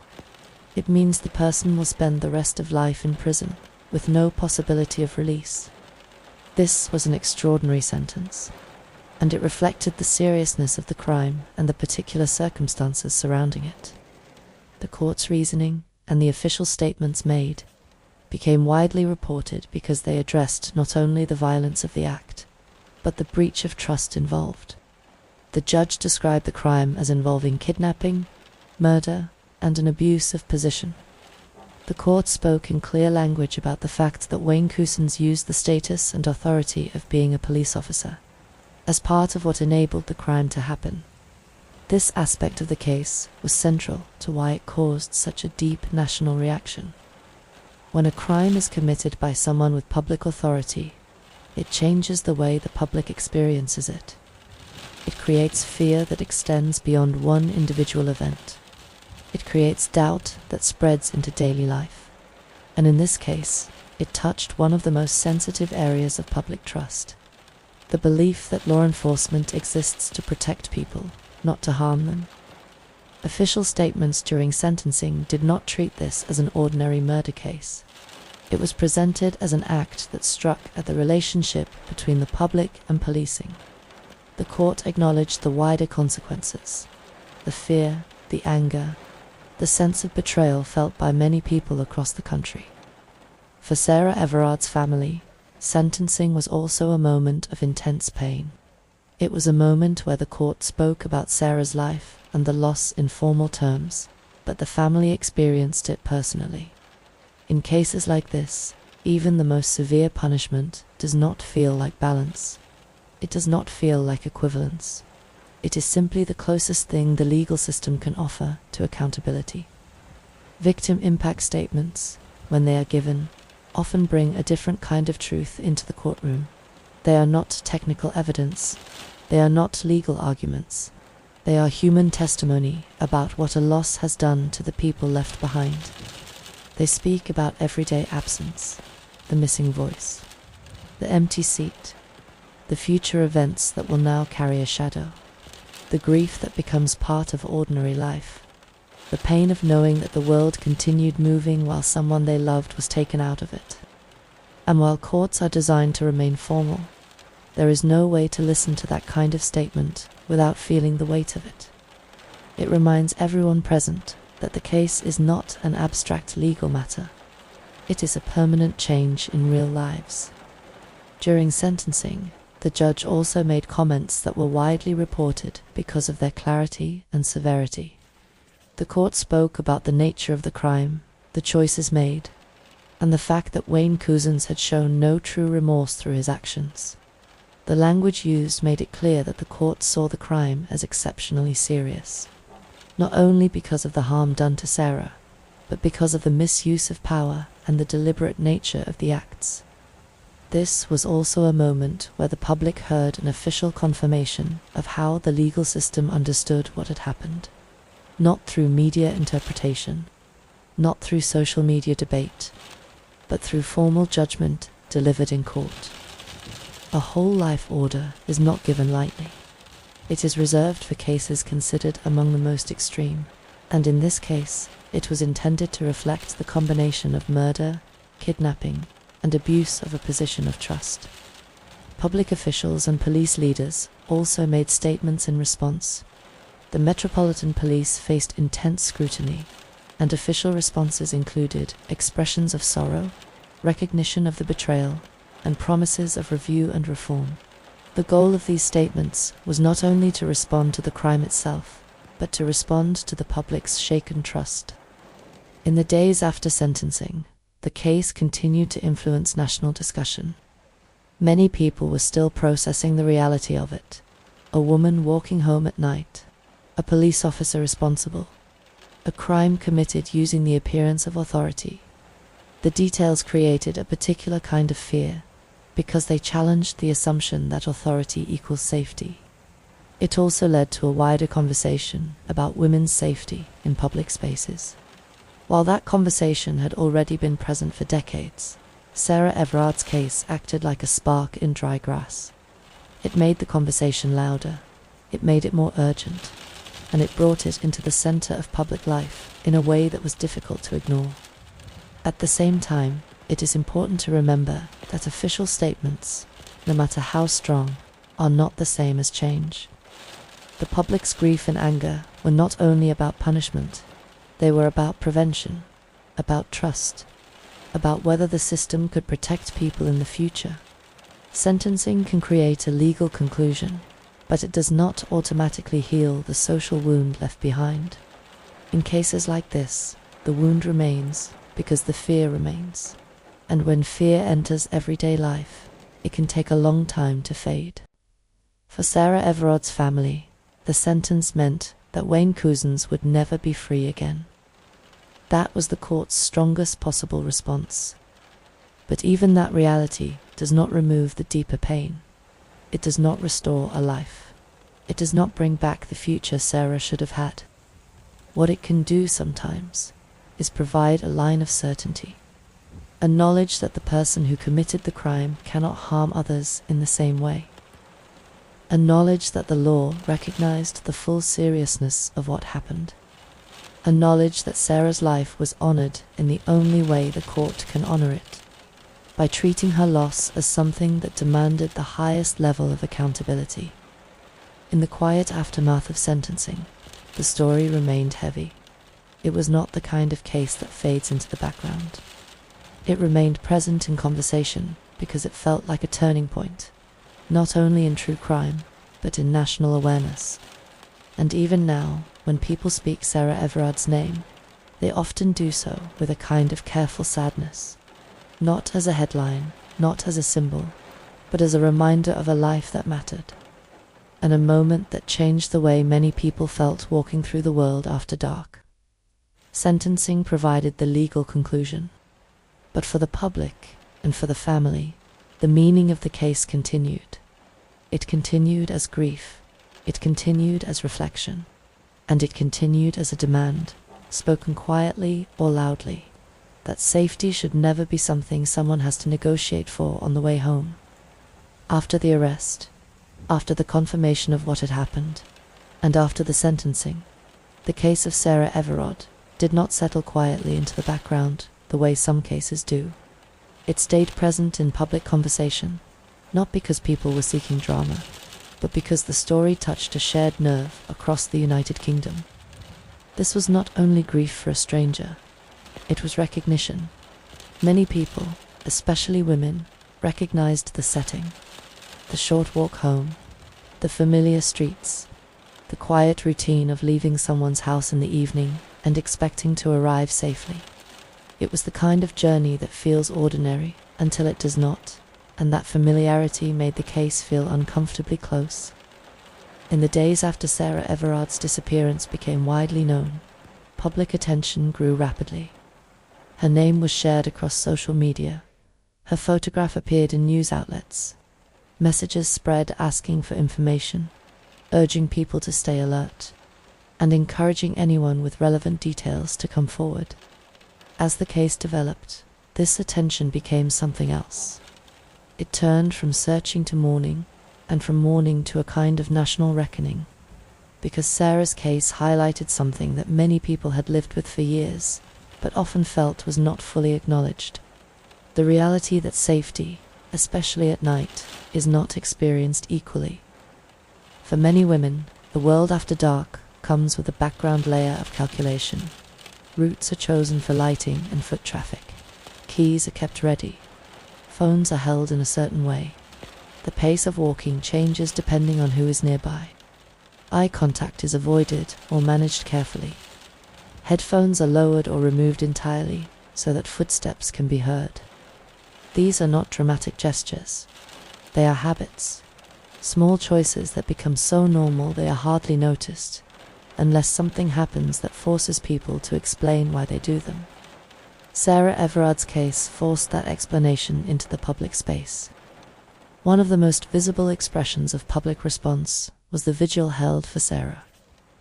It means the person will spend the rest of life in prison, with no possibility of release. This was an extraordinary sentence, and it reflected the seriousness of the crime and the particular circumstances surrounding it. The court's reasoning and the official statements made became widely reported because they addressed not only the violence of the act, but the breach of trust involved. The judge described the crime as involving kidnapping, murder, and an abuse of position. The court spoke in clear language about the fact that Wayne Couzens used the status and authority of being a police officer as part of what enabled the crime to happen. This aspect of the case was central to why it caused such a deep national reaction. When a crime is committed by someone with public authority, it changes the way the public experiences it. It creates fear that extends beyond one individual event. It creates doubt that spreads into daily life. And in this case, it touched one of the most sensitive areas of public trust: the belief that law enforcement exists to protect people, not to harm them. Official statements during sentencing did not treat this as an ordinary murder case. It was presented as an act that struck at the relationship between the public and policing. The court acknowledged the wider consequences: the fear, the anger, the sense of betrayal felt by many people across the country. For Sarah Everard's family, sentencing was also a moment of intense pain. It was a moment where the court spoke about Sarah's life and the loss in formal terms, but the family experienced it personally. In cases like this, even the most severe punishment does not feel like balance. It does not feel like equivalence. It is simply the closest thing the legal system can offer to accountability. Victim impact statements, when they are given, often bring a different kind of truth into the courtroom. They are not technical evidence. They are not legal arguments. They are human testimony about what a loss has done to the people left behind. They speak about everyday absence, the missing voice, the empty seat, the future events that will now carry a shadow, the grief that becomes part of ordinary life, the pain of knowing that the world continued moving while someone they loved was taken out of it. And while courts are designed to remain formal, there is no way to listen to that kind of statement without feeling the weight of it. It reminds everyone present that the case is not an abstract legal matter. It is a permanent change in real lives. During sentencing, the judge also made comments that were widely reported because of their clarity and severity. The court spoke about the nature of the crime, the choices made, and the fact that Wayne Couzens had shown no true remorse through his actions. The language used made it clear that the court saw the crime as exceptionally serious, not only because of the harm done to Sarah, but because of the misuse of power and the deliberate nature of the acts. This was also a moment where the public heard an official confirmation of how the legal system understood what had happened, not through media interpretation, not through social media debate, but through formal judgment delivered in court. A whole life order is not given lightly. It is reserved for cases considered among the most extreme, and in this case, it was intended to reflect the combination of murder, kidnapping, and abuse of a position of trust. Public officials and police leaders also made statements in response. The Metropolitan Police faced intense scrutiny, and official responses included expressions of sorrow, recognition of the betrayal, and promises of review and reform. The goal of these statements was not only to respond to the crime itself, but to respond to the public's shaken trust. In the days after sentencing, the case continued to influence national discussion. Many people were still processing the reality of it. A woman walking home at night, a police officer responsible, a crime committed using the appearance of authority. The details created a particular kind of fear, because they challenged the assumption that authority equals safety. It also led to a wider conversation about women's safety in public spaces. While that conversation had already been present for decades, Sarah Everard's case acted like a spark in dry grass. It made the conversation louder, it made it more urgent, and it brought it into the center of public life in a way that was difficult to ignore. At the same time, it is important to remember that official statements, no matter how strong, are not the same as change. The public's grief and anger were not only about punishment, they were about prevention, about trust, about whether the system could protect people in the future. Sentencing can create a legal conclusion, but it does not automatically heal the social wound left behind. In cases like this, the wound remains because the fear remains. And when fear enters everyday life, it can take a long time to fade. For Sarah Everard's family, the sentence meant that Wayne Couzens would never be free again. That was the court's strongest possible response. But even that reality does not remove the deeper pain. It does not restore a life. It does not bring back the future Sarah should have had. What it can do sometimes is provide a line of certainty, a knowledge that the person who committed the crime cannot harm others in the same way, a knowledge that the law recognized the full seriousness of what happened, a knowledge that Sarah's life was honored in the only way the court can honor it, by treating her loss as something that demanded the highest level of accountability. In the quiet aftermath of sentencing, the story remained heavy. It was not the kind of case that fades into the background. It remained present in conversation because it felt like a turning point, not only in true crime, but in national awareness. And even now, when people speak Sarah Everard's name, they often do so with a kind of careful sadness, not as a headline, not as a symbol, but as a reminder of a life that mattered, and a moment that changed the way many people felt walking through the world after dark. Sentencing provided the legal conclusion, but for the public and for the family, the meaning of the case continued. It continued as grief, it continued as reflection, and it continued as a demand, spoken quietly or loudly, that safety should never be something someone has to negotiate for on the way home. After the arrest, after the confirmation of what had happened, and after the sentencing, the case of Sarah Everard did not settle quietly into the background the way some cases do. It stayed present in public conversation, not because people were seeking drama, but because the story touched a shared nerve across the United Kingdom. This was not only grief for a stranger, it was recognition. Many people, especially women, recognized the setting, the short walk home, the familiar streets, the quiet routine of leaving someone's house in the evening and expecting to arrive safely. It was the kind of journey that feels ordinary until it does not, and that familiarity made the case feel uncomfortably close. In the days after Sarah Everard's disappearance became widely known, public attention grew rapidly. Her name was shared across social media. Her photograph appeared in news outlets. Messages spread asking for information, urging people to stay alert, and encouraging anyone with relevant details to come forward. As the case developed, this attention became something else. It turned from searching to mourning, and from mourning to a kind of national reckoning, because Sarah's case highlighted something that many people had lived with for years, but often felt was not fully acknowledged. The reality that safety, especially at night, is not experienced equally. For many women, the world after dark comes with a background layer of calculation. Routes are chosen for lighting and foot traffic. Keys are kept ready. Phones are held in a certain way. The pace of walking changes depending on who is nearby. Eye contact is avoided or managed carefully. Headphones are lowered or removed entirely so that footsteps can be heard. These are not dramatic gestures. They are habits. Small choices that become so normal they are hardly noticed, unless something happens that forces people to explain why they do them. Sarah Everard's case forced that explanation into the public space. One of the most visible expressions of public response was the vigil held for Sarah.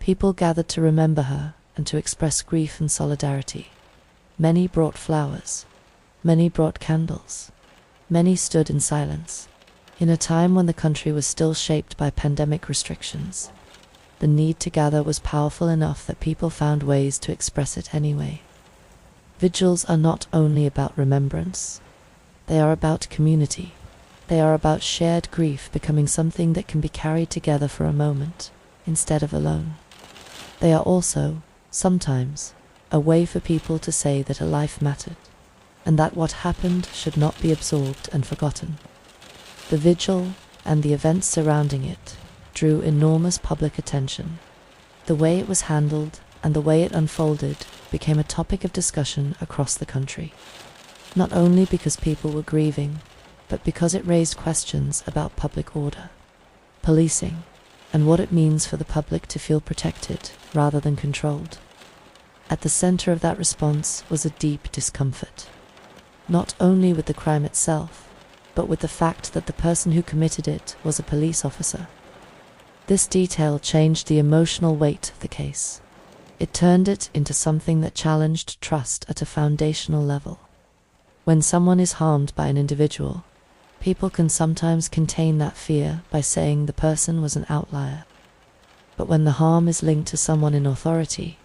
People gathered to remember her and to express grief and solidarity. Many brought flowers. Many brought candles. Many stood in silence. In a time when the country was still shaped by pandemic restrictions, the need to gather was powerful enough that people found ways to express it anyway. Vigils are not only about remembrance. They are about community. They are about shared grief becoming something that can be carried together for a moment, instead of alone. They are also, sometimes, a way for people to say that a life mattered, and that what happened should not be absorbed and forgotten. The vigil, and the events surrounding it, drew enormous public attention. The way it was handled and the way it unfolded became a topic of discussion across the country, not only because people were grieving, but because it raised questions about public order, policing, and what it means for the public to feel protected rather than controlled. At the center of that response was a deep discomfort, not only with the crime itself, but with the fact that the person who committed it was a police officer. This detail changed the emotional weight of the case. It turned it into something that challenged trust at a foundational level. When someone is harmed by an individual, people can sometimes contain that fear by saying the person was an outlier. But when the harm is linked to someone in authority,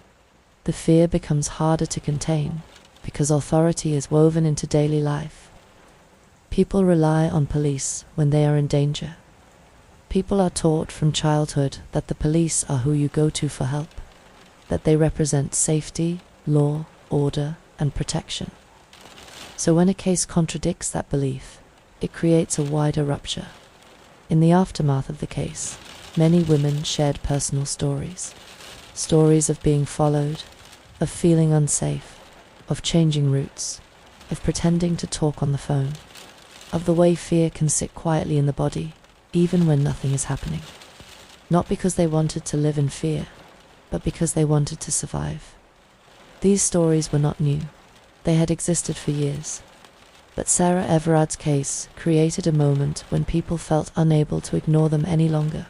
the fear becomes harder to contain because authority is woven into daily life. People rely on police when they are in danger. People are taught from childhood that the police are who you go to for help, that they represent safety, law, order, and protection. So when a case contradicts that belief, it creates a wider rupture. In the aftermath of the case, many women shared personal stories. Stories of being followed, of feeling unsafe, of changing routes, of pretending to talk on the phone, of the way fear can sit quietly in the body, even when nothing is happening. Not because they wanted to live in fear, but because they wanted to survive. These stories were not new. They had existed for years. But Sarah Everard's case created a moment when people felt unable to ignore them any longer.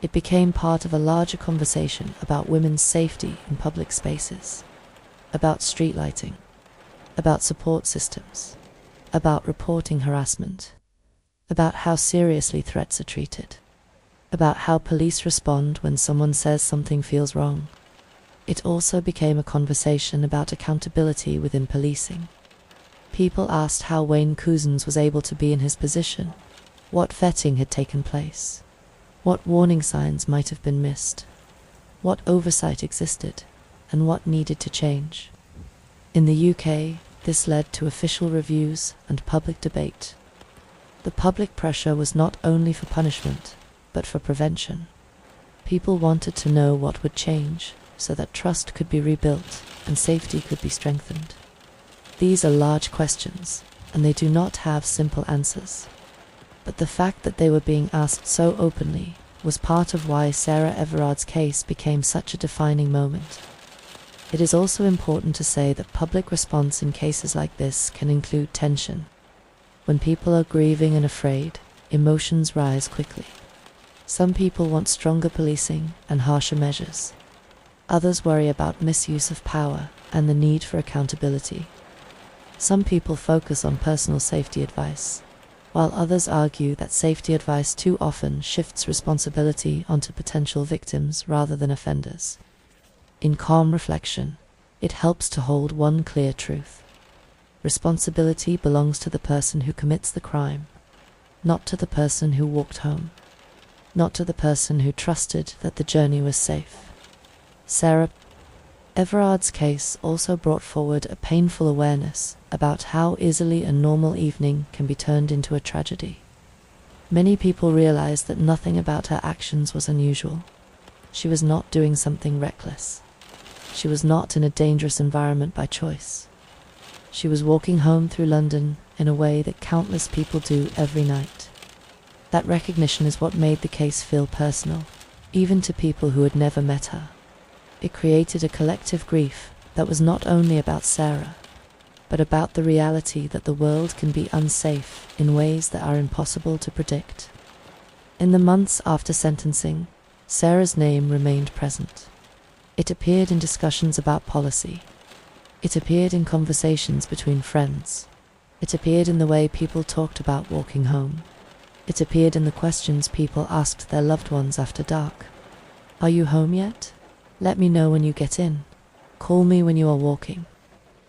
It became part of a larger conversation about women's safety in public spaces, about street lighting, about support systems, about reporting harassment, about how seriously threats are treated, about how police respond when someone says something feels wrong. It also became a conversation about accountability within policing. People asked how Wayne Couzens was able to be in his position, what vetting had taken place, what warning signs might have been missed, what oversight existed, and what needed to change. In the UK, this led to official reviews and public debate. The public pressure was not only for punishment, but for prevention. People wanted to know what would change so that trust could be rebuilt and safety could be strengthened. These are large questions, and they do not have simple answers. But the fact that they were being asked so openly was part of why Sarah Everard's case became such a defining moment. It is also important to say that public response in cases like this can include tension. When people are grieving and afraid, emotions rise quickly. Some people want stronger policing and harsher measures. Others worry about misuse of power and the need for accountability. Some people focus on personal safety advice, while others argue that safety advice too often shifts responsibility onto potential victims rather than offenders. In calm reflection, it helps to hold one clear truth. Responsibility belongs to the person who commits the crime, not to the person who walked home, not to the person who trusted that the journey was safe. Sarah Everard's case also brought forward a painful awareness about how easily a normal evening can be turned into a tragedy. Many people realized that nothing about her actions was unusual. She was not doing something reckless. She was not in a dangerous environment by choice. She was walking home through London in a way that countless people do every night. That recognition is what made the case feel personal, even to people who had never met her. It created a collective grief that was not only about Sarah, but about the reality that the world can be unsafe in ways that are impossible to predict. In the months after sentencing, Sarah's name remained present. It appeared in discussions about policy. It appeared in conversations between friends. It appeared in the way people talked about walking home. It appeared in the questions people asked their loved ones after dark. Are you home yet? Let me know when you get in. Call me when you are walking.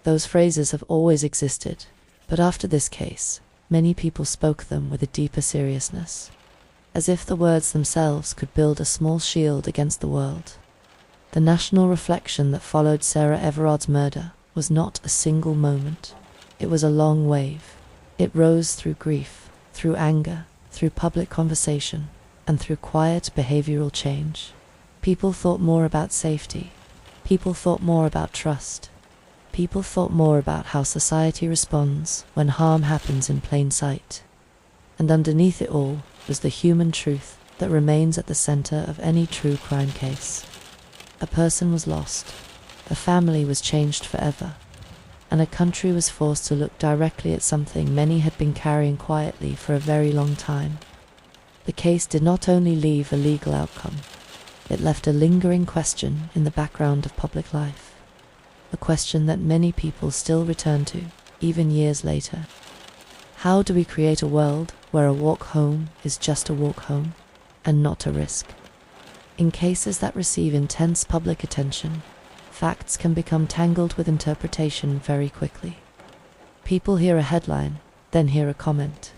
Those phrases have always existed, but after this case, many people spoke them with a deeper seriousness, as if the words themselves could build a small shield against the world. The national reflection that followed Sarah Everard's murder was not a single moment. It was a long wave. It rose through grief, through anger, through public conversation, and through quiet behavioral change. People thought more about safety. People thought more about trust. People thought more about how society responds when harm happens in plain sight. And underneath it all was the human truth that remains at the center of any true crime case. A person was lost, a family was changed forever, and a country was forced to look directly at something many had been carrying quietly for a very long time. The case did not only leave a legal outcome, it left a lingering question in the background of public life. A question that many people still return to, even years later. How do we create a world where a walk home is just a walk home, and not a risk? In cases that receive intense public attention, facts can become tangled with interpretation very quickly. People hear a headline, then hear a comment,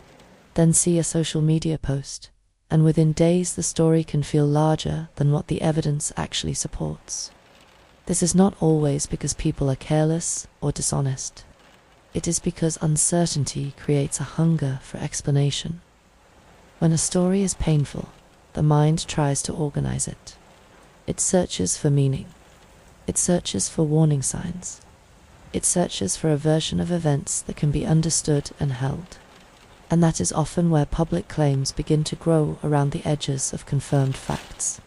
then see a social media post, and within days the story can feel larger than what the evidence actually supports. This is not always because people are careless or dishonest. It is because uncertainty creates a hunger for explanation. When a story is painful, the mind tries to organize it. It searches for meaning. It searches for warning signs. It searches for a version of events that can be understood and held. And that is often where public claims begin to grow around the edges of confirmed facts.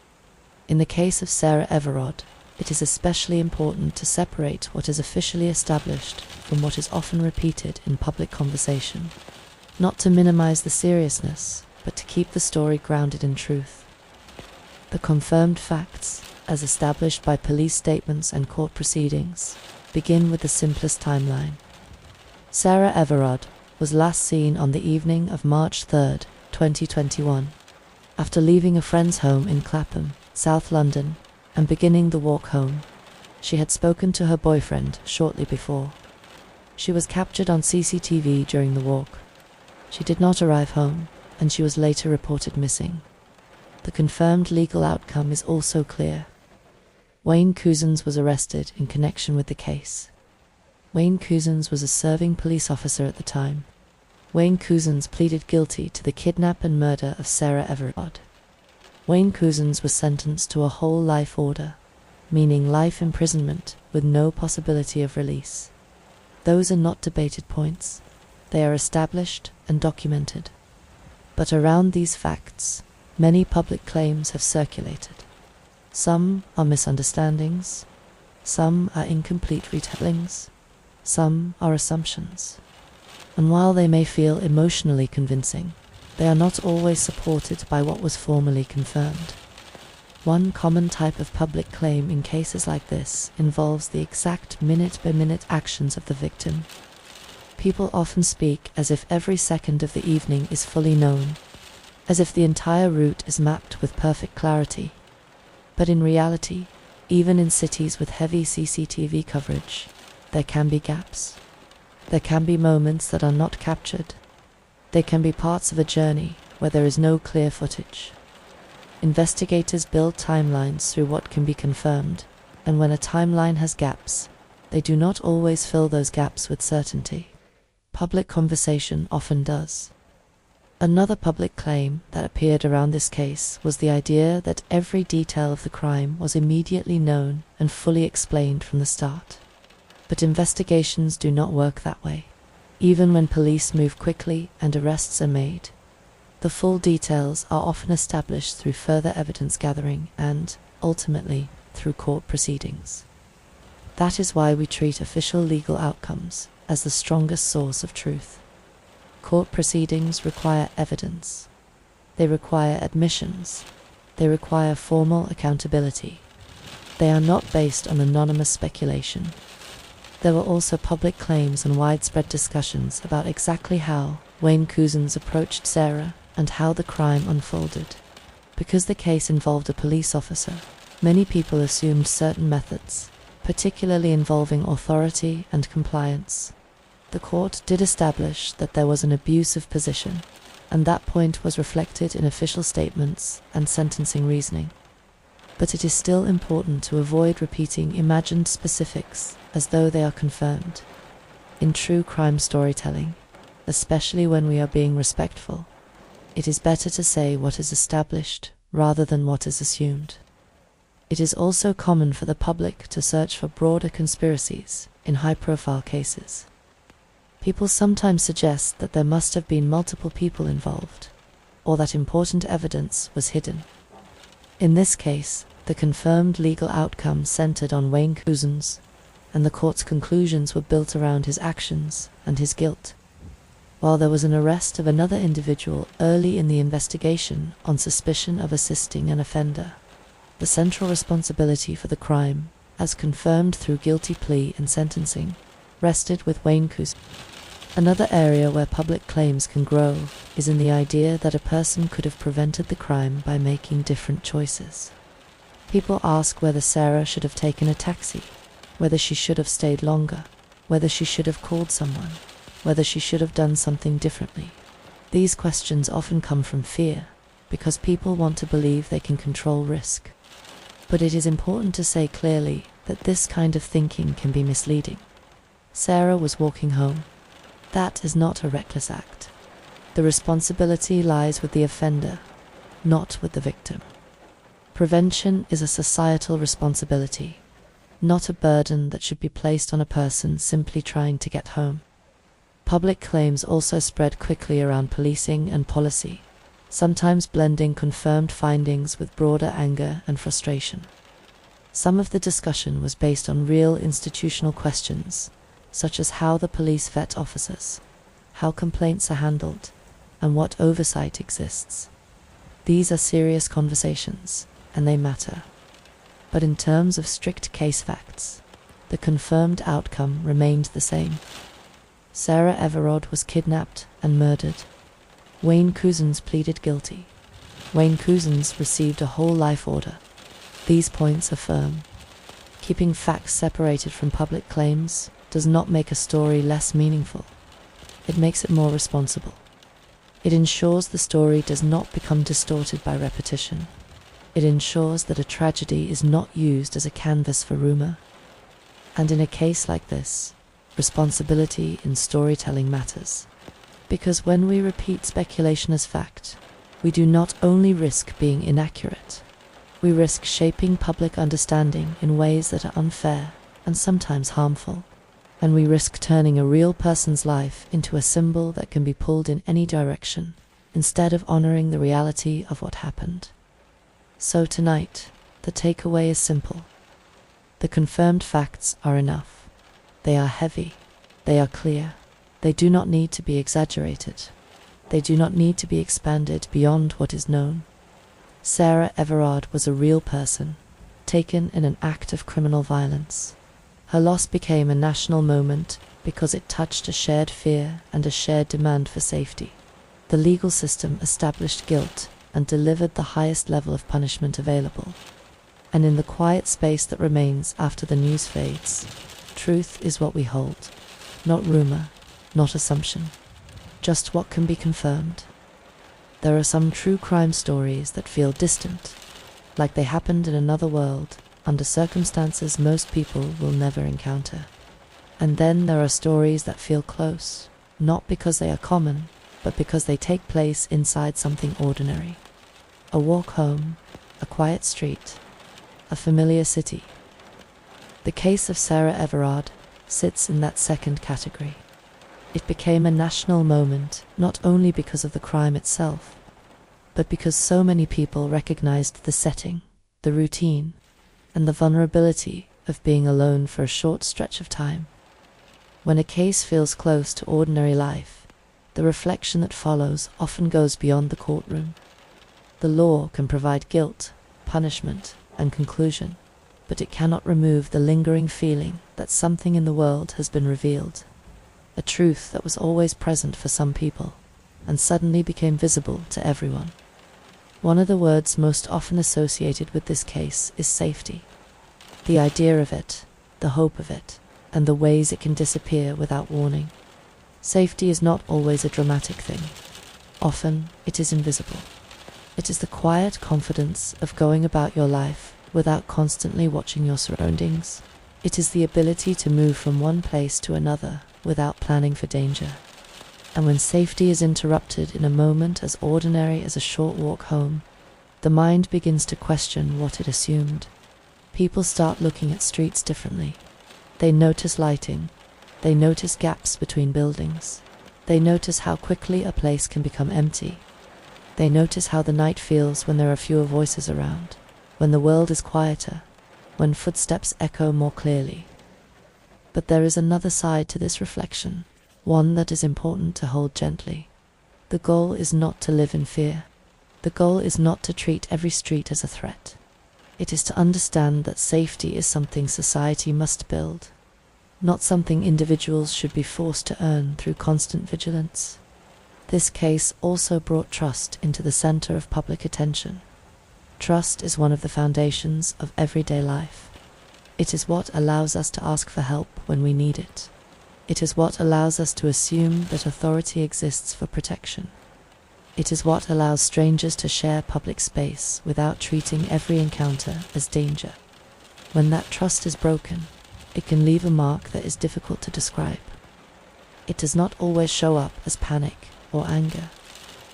In the case of Sarah Everard, it is especially important to separate what is officially established from what is often repeated in public conversation, not to minimize the seriousness, but to keep the story grounded in truth. The confirmed facts, as established by police statements and court proceedings, begin with the simplest timeline. Sarah Everard was last seen on the evening of March 3, 2021, after leaving a friend's home in Clapham, South London, and beginning the walk home. She had spoken to her boyfriend shortly before. She was captured on CCTV during the walk. She did not arrive home, and she was later reported missing. The confirmed legal outcome is also clear. Wayne Couzens was arrested in connection with the case. Wayne Couzens was a serving police officer at the time. Wayne Couzens pleaded guilty to the kidnap and murder of Sarah Everard. Wayne Couzens was sentenced to a whole life order, meaning life imprisonment with no possibility of release. Those are not debated points. They are established and documented. But around these facts, many public claims have circulated. Some are misunderstandings, some are incomplete retellings, some are assumptions. And while they may feel emotionally convincing, they are not always supported by what was formally confirmed. One common type of public claim in cases like this involves the exact minute-by-minute actions of the victim. People often speak as if every second of the evening is fully known, as if the entire route is mapped with perfect clarity. But in reality, even in cities with heavy CCTV coverage, there can be gaps. There can be moments that are not captured. They can be parts of a journey where there is no clear footage. Investigators build timelines through what can be confirmed, and when a timeline has gaps, they do not always fill those gaps with certainty. Public conversation often does. Another public claim that appeared around this case was the idea that every detail of the crime was immediately known and fully explained from the start. But investigations do not work that way. Even when police move quickly and arrests are made, the full details are often established through further evidence gathering and, ultimately, through court proceedings. That is why we treat official legal outcomes as the strongest source of truth. Court proceedings require evidence. They require admissions. They require formal accountability. They are not based on anonymous speculation. There were also public claims and widespread discussions about exactly how Wayne Couzens approached Sarah and how the crime unfolded. Because the case involved a police officer, many people assumed certain methods, particularly involving authority and compliance. The court did establish that there was an abusive position, and that point was reflected in official statements and sentencing reasoning. But it is still important to avoid repeating imagined specifics as though they are confirmed. In true crime storytelling, especially when we are being respectful, it is better to say what is established rather than what is assumed. It is also common for the public to search for broader conspiracies in high-profile cases. People sometimes suggest that there must have been multiple people involved, or that important evidence was hidden. In this case, the confirmed legal outcome centered on Wayne Couzens, and the court's conclusions were built around his actions and his guilt. while there was an arrest of another individual early in the investigation on suspicion of assisting an offender. The central responsibility for the crime, as confirmed through guilty plea and sentencing, rested with Wayne Cousin. Another area where public claims can grow is in the idea that a person could have prevented the crime by making different choices. People ask whether Sarah should have taken a taxi, whether she should have stayed longer, whether she should have called someone, whether she should have done something differently. These questions often come from fear, because people want to believe they can control risk. But it is important to say clearly that this kind of thinking can be misleading. Sarah was walking home. That is not a reckless act. The responsibility lies with the offender, not with the victim. Prevention is a societal responsibility, not a burden that should be placed on a person simply trying to get home. Public claims also spread quickly around policing and policy, sometimes blending confirmed findings with broader anger and frustration. Some of the discussion was based on real institutional questions, such as how the police vet officers, how complaints are handled, and what oversight exists. These are serious conversations, and they matter. But in terms of strict case facts, the confirmed outcome remained the same. Sarah Everard was kidnapped and murdered. Wayne Cousins pleaded guilty. Wayne Cousins received a whole life order. These points are firm. Keeping facts separated from public claims does not make a story less meaningful. It makes it more responsible. It ensures the story does not become distorted by repetition. It ensures that a tragedy is not used as a canvas for rumor. And in a case like this, responsibility in storytelling matters. Because when we repeat speculation as fact, we do not only risk being inaccurate, we risk shaping public understanding in ways that are unfair and sometimes harmful. And we risk turning a real person's life into a symbol that can be pulled in any direction, instead of honoring the reality of what happened. So tonight, the takeaway is simple. The confirmed facts are enough. They are heavy. They are clear. They do not need to be exaggerated. They do not need to be expanded beyond what is known. Sarah Everard was a real person, taken in an act of criminal violence. Her loss became a national moment because it touched a shared fear and a shared demand for safety. The legal system established guilt and delivered the highest level of punishment available. And in the quiet space that remains after the news fades, truth is what we hold, not rumor, not assumption, just what can be confirmed. There are some true crime stories that feel distant, like they happened in another world, under circumstances most people will never encounter. And then there are stories that feel close, not because they are common, but because they take place inside something ordinary. A walk home, a quiet street, a familiar city. The case of Sarah Everard sits in that second category. It became a national moment not only because of the crime itself, but because so many people recognized the setting, the routine, and the vulnerability of being alone for a short stretch of time. When a case feels close to ordinary life, the reflection that follows often goes beyond the courtroom. The law can provide guilt, punishment, and conclusion, but it cannot remove the lingering feeling that something in the world has been revealed, a truth that was always present for some people, and suddenly became visible to everyone. One of the words most often associated with this case is safety. The idea of it, the hope of it, and the ways it can disappear without warning. Safety is not always a dramatic thing. Often, it is invisible. It is the quiet confidence of going about your life without constantly watching your surroundings. It is the ability to move from one place to another without planning for danger. And when safety is interrupted in a moment as ordinary as a short walk home, the mind begins to question what it assumed. People start looking at streets differently. They notice lighting. They notice gaps between buildings. They notice how quickly a place can become empty. They notice how the night feels when there are fewer voices around, when the world is quieter, when footsteps echo more clearly. But there is another side to this reflection. one that is important to hold gently. The goal is not to live in fear. The goal is not to treat every street as a threat. It is to understand that safety is something society must build, not something individuals should be forced to earn through constant vigilance. This case also brought trust into the center of public attention. Trust is one of the foundations of everyday life. It is what allows us to ask for help when we need it. It is what allows us to assume that authority exists for protection. It is what allows strangers to share public space without treating every encounter as danger. When that trust is broken, it can leave a mark that is difficult to describe. It does not always show up as panic or anger.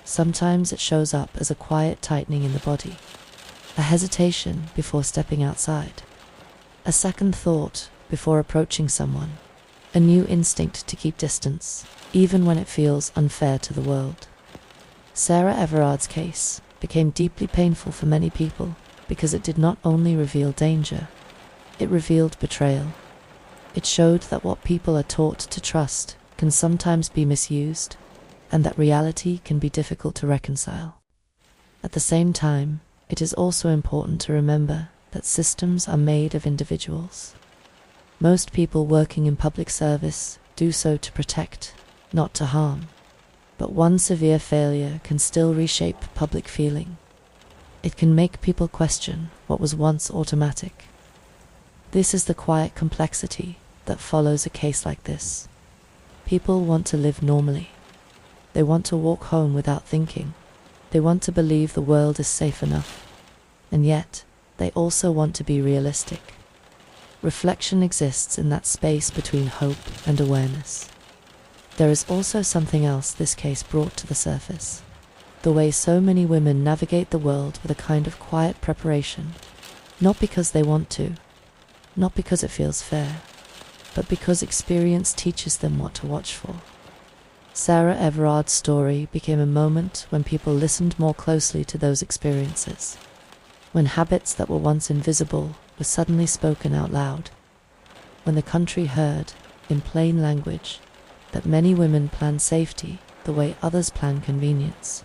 Sometimes it shows up as a quiet tightening in the body, a hesitation before stepping outside, a second thought before approaching someone, a new instinct to keep distance, even when it feels unfair to the world. Sarah Everard's case became deeply painful for many people because it did not only reveal danger, it revealed betrayal. It showed that what people are taught to trust can sometimes be misused, and that reality can be difficult to reconcile. At the same time, it is also important to remember that systems are made of individuals. Most people working in public service do so to protect, not to harm. But one severe failure can still reshape public feeling. It can make people question what was once automatic. This is the quiet complexity that follows a case like this. People want to live normally. They want to walk home without thinking. They want to believe the world is safe enough. And yet, they also want to be realistic. Reflection exists in that space between hope and awareness. There is also something else this case brought to the surface. The way so many women navigate the world with a kind of quiet preparation, not because they want to, not because it feels fair, but because experience teaches them what to watch for. Sarah Everard's story became a moment when people listened more closely to those experiences, when habits that were once invisible were suddenly spoken out loud, when the country heard, in plain language, that many women plan safety the way others plan convenience.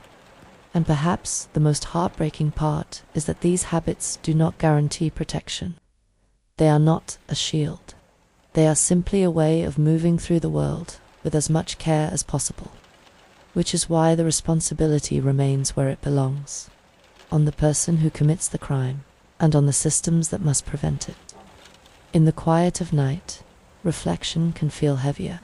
And perhaps the most heartbreaking part is that these habits do not guarantee protection. They are not a shield. They are simply a way of moving through the world with as much care as possible, which is why the responsibility remains where it belongs, on the person who commits the crime and on the systems that must prevent it. In the quiet of night, reflection can feel heavier.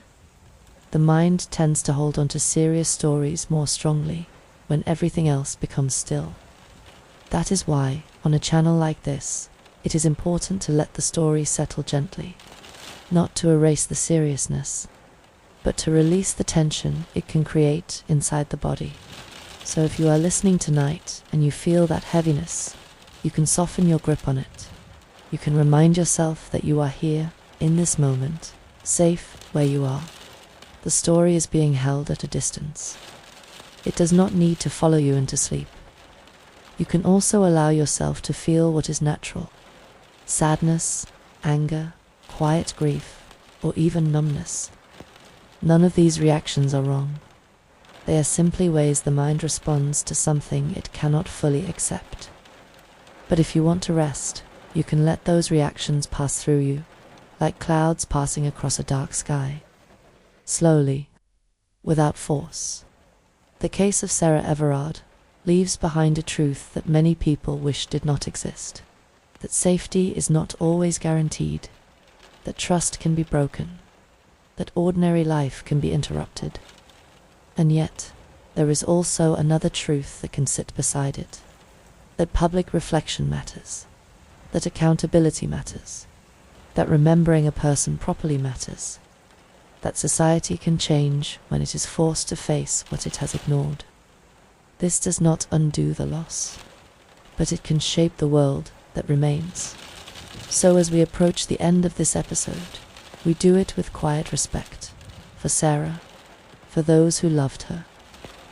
The mind tends to hold on to serious stories more strongly when everything else becomes still. That is why, on a channel like this, it is important to let the story settle gently, not to erase the seriousness, but to release the tension it can create inside the body. So if you are listening tonight and you feel that heaviness, you can soften your grip on it. You can remind yourself that you are here, in this moment, safe where you are. The story is being held at a distance. It does not need to follow you into sleep. You can also allow yourself to feel what is natural: sadness, anger, quiet grief, or even numbness. None of these reactions are wrong. They are simply ways the mind responds to something it cannot fully accept. But if you want to rest, you can let those reactions pass through you, like clouds passing across a dark sky. Slowly, without force. The case of Sarah Everard leaves behind a truth that many people wish did not exist. That safety is not always guaranteed. That trust can be broken. That ordinary life can be interrupted. And yet, there is also another truth that can sit beside it. That public reflection matters. That accountability matters. That remembering a person properly matters. That society can change when it is forced to face what it has ignored. This does not undo the loss, but it can shape the world that remains. So as we approach the end of this episode, we do it with quiet respect for Sarah, for those who loved her,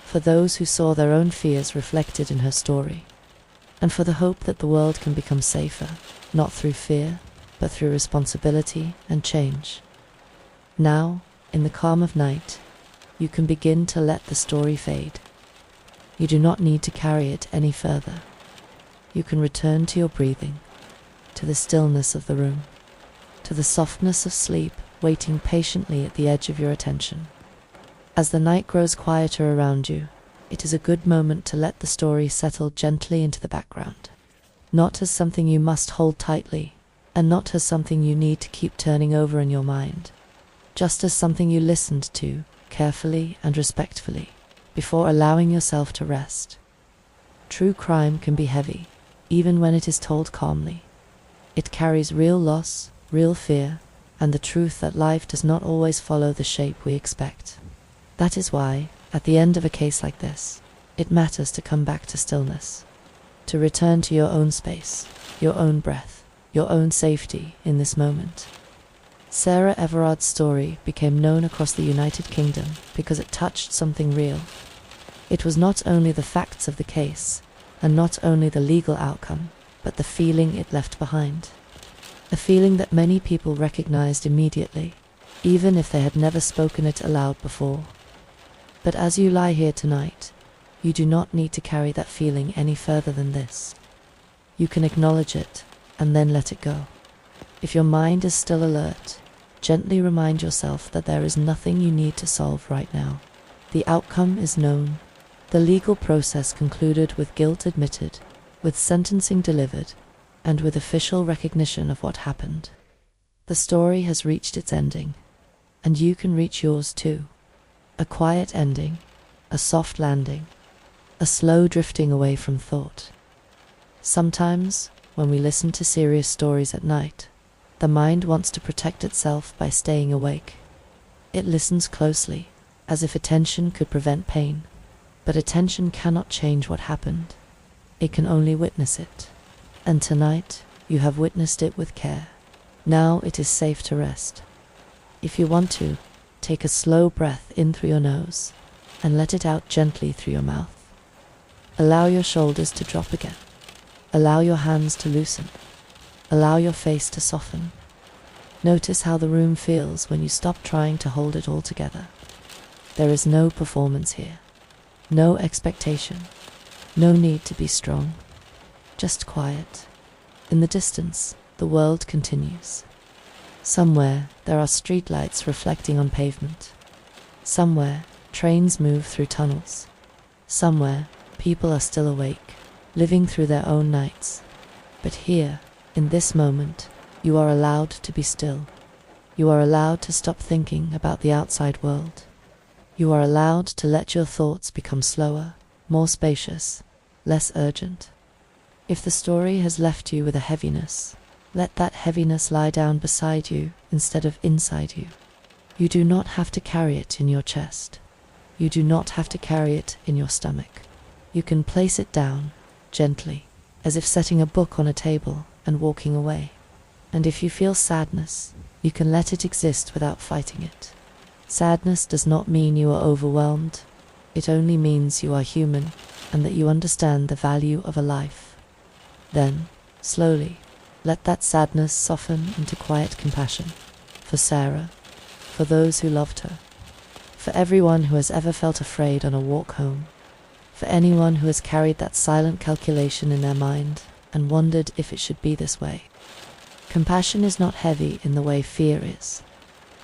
for those who saw their own fears reflected in her story, and for the hope that the world can become safer, not through fear, but through responsibility and change. Now, in the calm of night, you can begin to let the story fade. You do not need to carry it any further. You can return to your breathing, to the stillness of the room, to the softness of sleep waiting patiently at the edge of your attention. As the night grows quieter around you, it is a good moment to let the story settle gently into the background. Not as something you must hold tightly, and not as something you need to keep turning over in your mind, just as something you listened to carefully and respectfully before allowing yourself to rest. True crime can be heavy, even when it is told calmly. It carries real loss, real fear, and the truth that life does not always follow the shape we expect. That is why, at the end of a case like this, it matters to come back to stillness, to return to your own space, your own breath, your own safety in this moment. Sarah Everard's story became known across the United Kingdom because it touched something real. It was not only the facts of the case, and not only the legal outcome, but the feeling it left behind. A feeling that many people recognized immediately, even if they had never spoken it aloud before. But as you lie here tonight, you do not need to carry that feeling any further than this. You can acknowledge it, and then let it go. If your mind is still alert, gently remind yourself that there is nothing you need to solve right now. The outcome is known, the legal process concluded with guilt admitted, with sentencing delivered, and with official recognition of what happened. The story has reached its ending, and you can reach yours too. A quiet ending, a soft landing, a slow drifting away from thought. Sometimes, when we listen to serious stories at night, the mind wants to protect itself by staying awake. It listens closely, as if attention could prevent pain. But attention cannot change what happened. It can only witness it. And tonight, you have witnessed it with care. Now it is safe to rest. If you want to, take a slow breath in through your nose, and let it out gently through your mouth. Allow your shoulders to drop again. Allow your hands to loosen. Allow your face to soften. Notice how the room feels when you stop trying to hold it all together. There is no performance here. No expectation. No need to be strong. Just quiet. In the distance, the world continues. Somewhere, there are streetlights reflecting on pavement. Somewhere, trains move through tunnels. Somewhere, people are still awake, living through their own nights. But here, in this moment, you are allowed to be still. You are allowed to stop thinking about the outside world. You are allowed to let your thoughts become slower, more spacious, less urgent. If the story has left you with a heaviness, let that heaviness lie down beside you instead of inside you. You do not have to carry it in your chest. You do not have to carry it in your stomach. You can place it down, gently, as if setting a book on a table and walking away. And if you feel sadness, you can let it exist without fighting it. Sadness does not mean you are overwhelmed. It only means you are human and that you understand the value of a life. Then, slowly, let that sadness soften into quiet compassion. For Sarah, for those who loved her, for everyone who has ever felt afraid on a walk home, for anyone who has carried that silent calculation in their mind and wondered if it should be this way. Compassion is not heavy in the way fear is.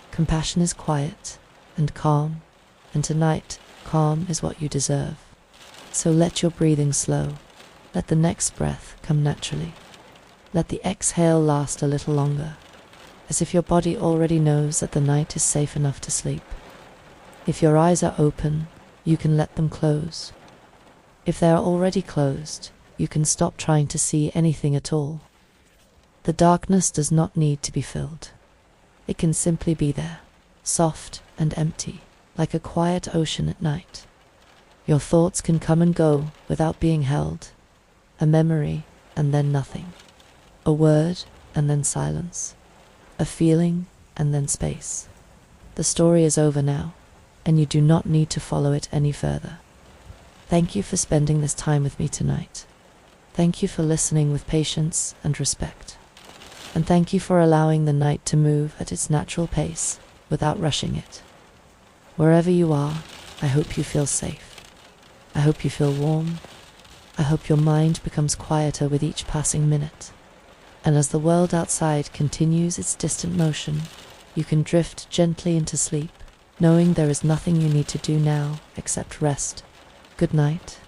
Compassion is quiet and calm, and tonight, calm is what you deserve. So let your breathing slow. Let the next breath come naturally. Let the exhale last a little longer, as if your body already knows that the night is safe enough to sleep. If your eyes are open, you can let them close. If they are already closed, you can stop trying to see anything at all. The darkness does not need to be filled. It can simply be there, soft and empty, like a quiet ocean at night. Your thoughts can come and go without being held. A memory and then nothing. A word and then silence. A feeling and then space. The story is over now, and you do not need to follow it any further. Thank you for spending this time with me tonight. Thank you for listening with patience and respect. And thank you for allowing the night to move at its natural pace without rushing it. Wherever you are, I hope you feel safe. I hope you feel warm. I hope your mind becomes quieter with each passing minute. And as the world outside continues its distant motion, you can drift gently into sleep, knowing there is nothing you need to do now except rest. Good night.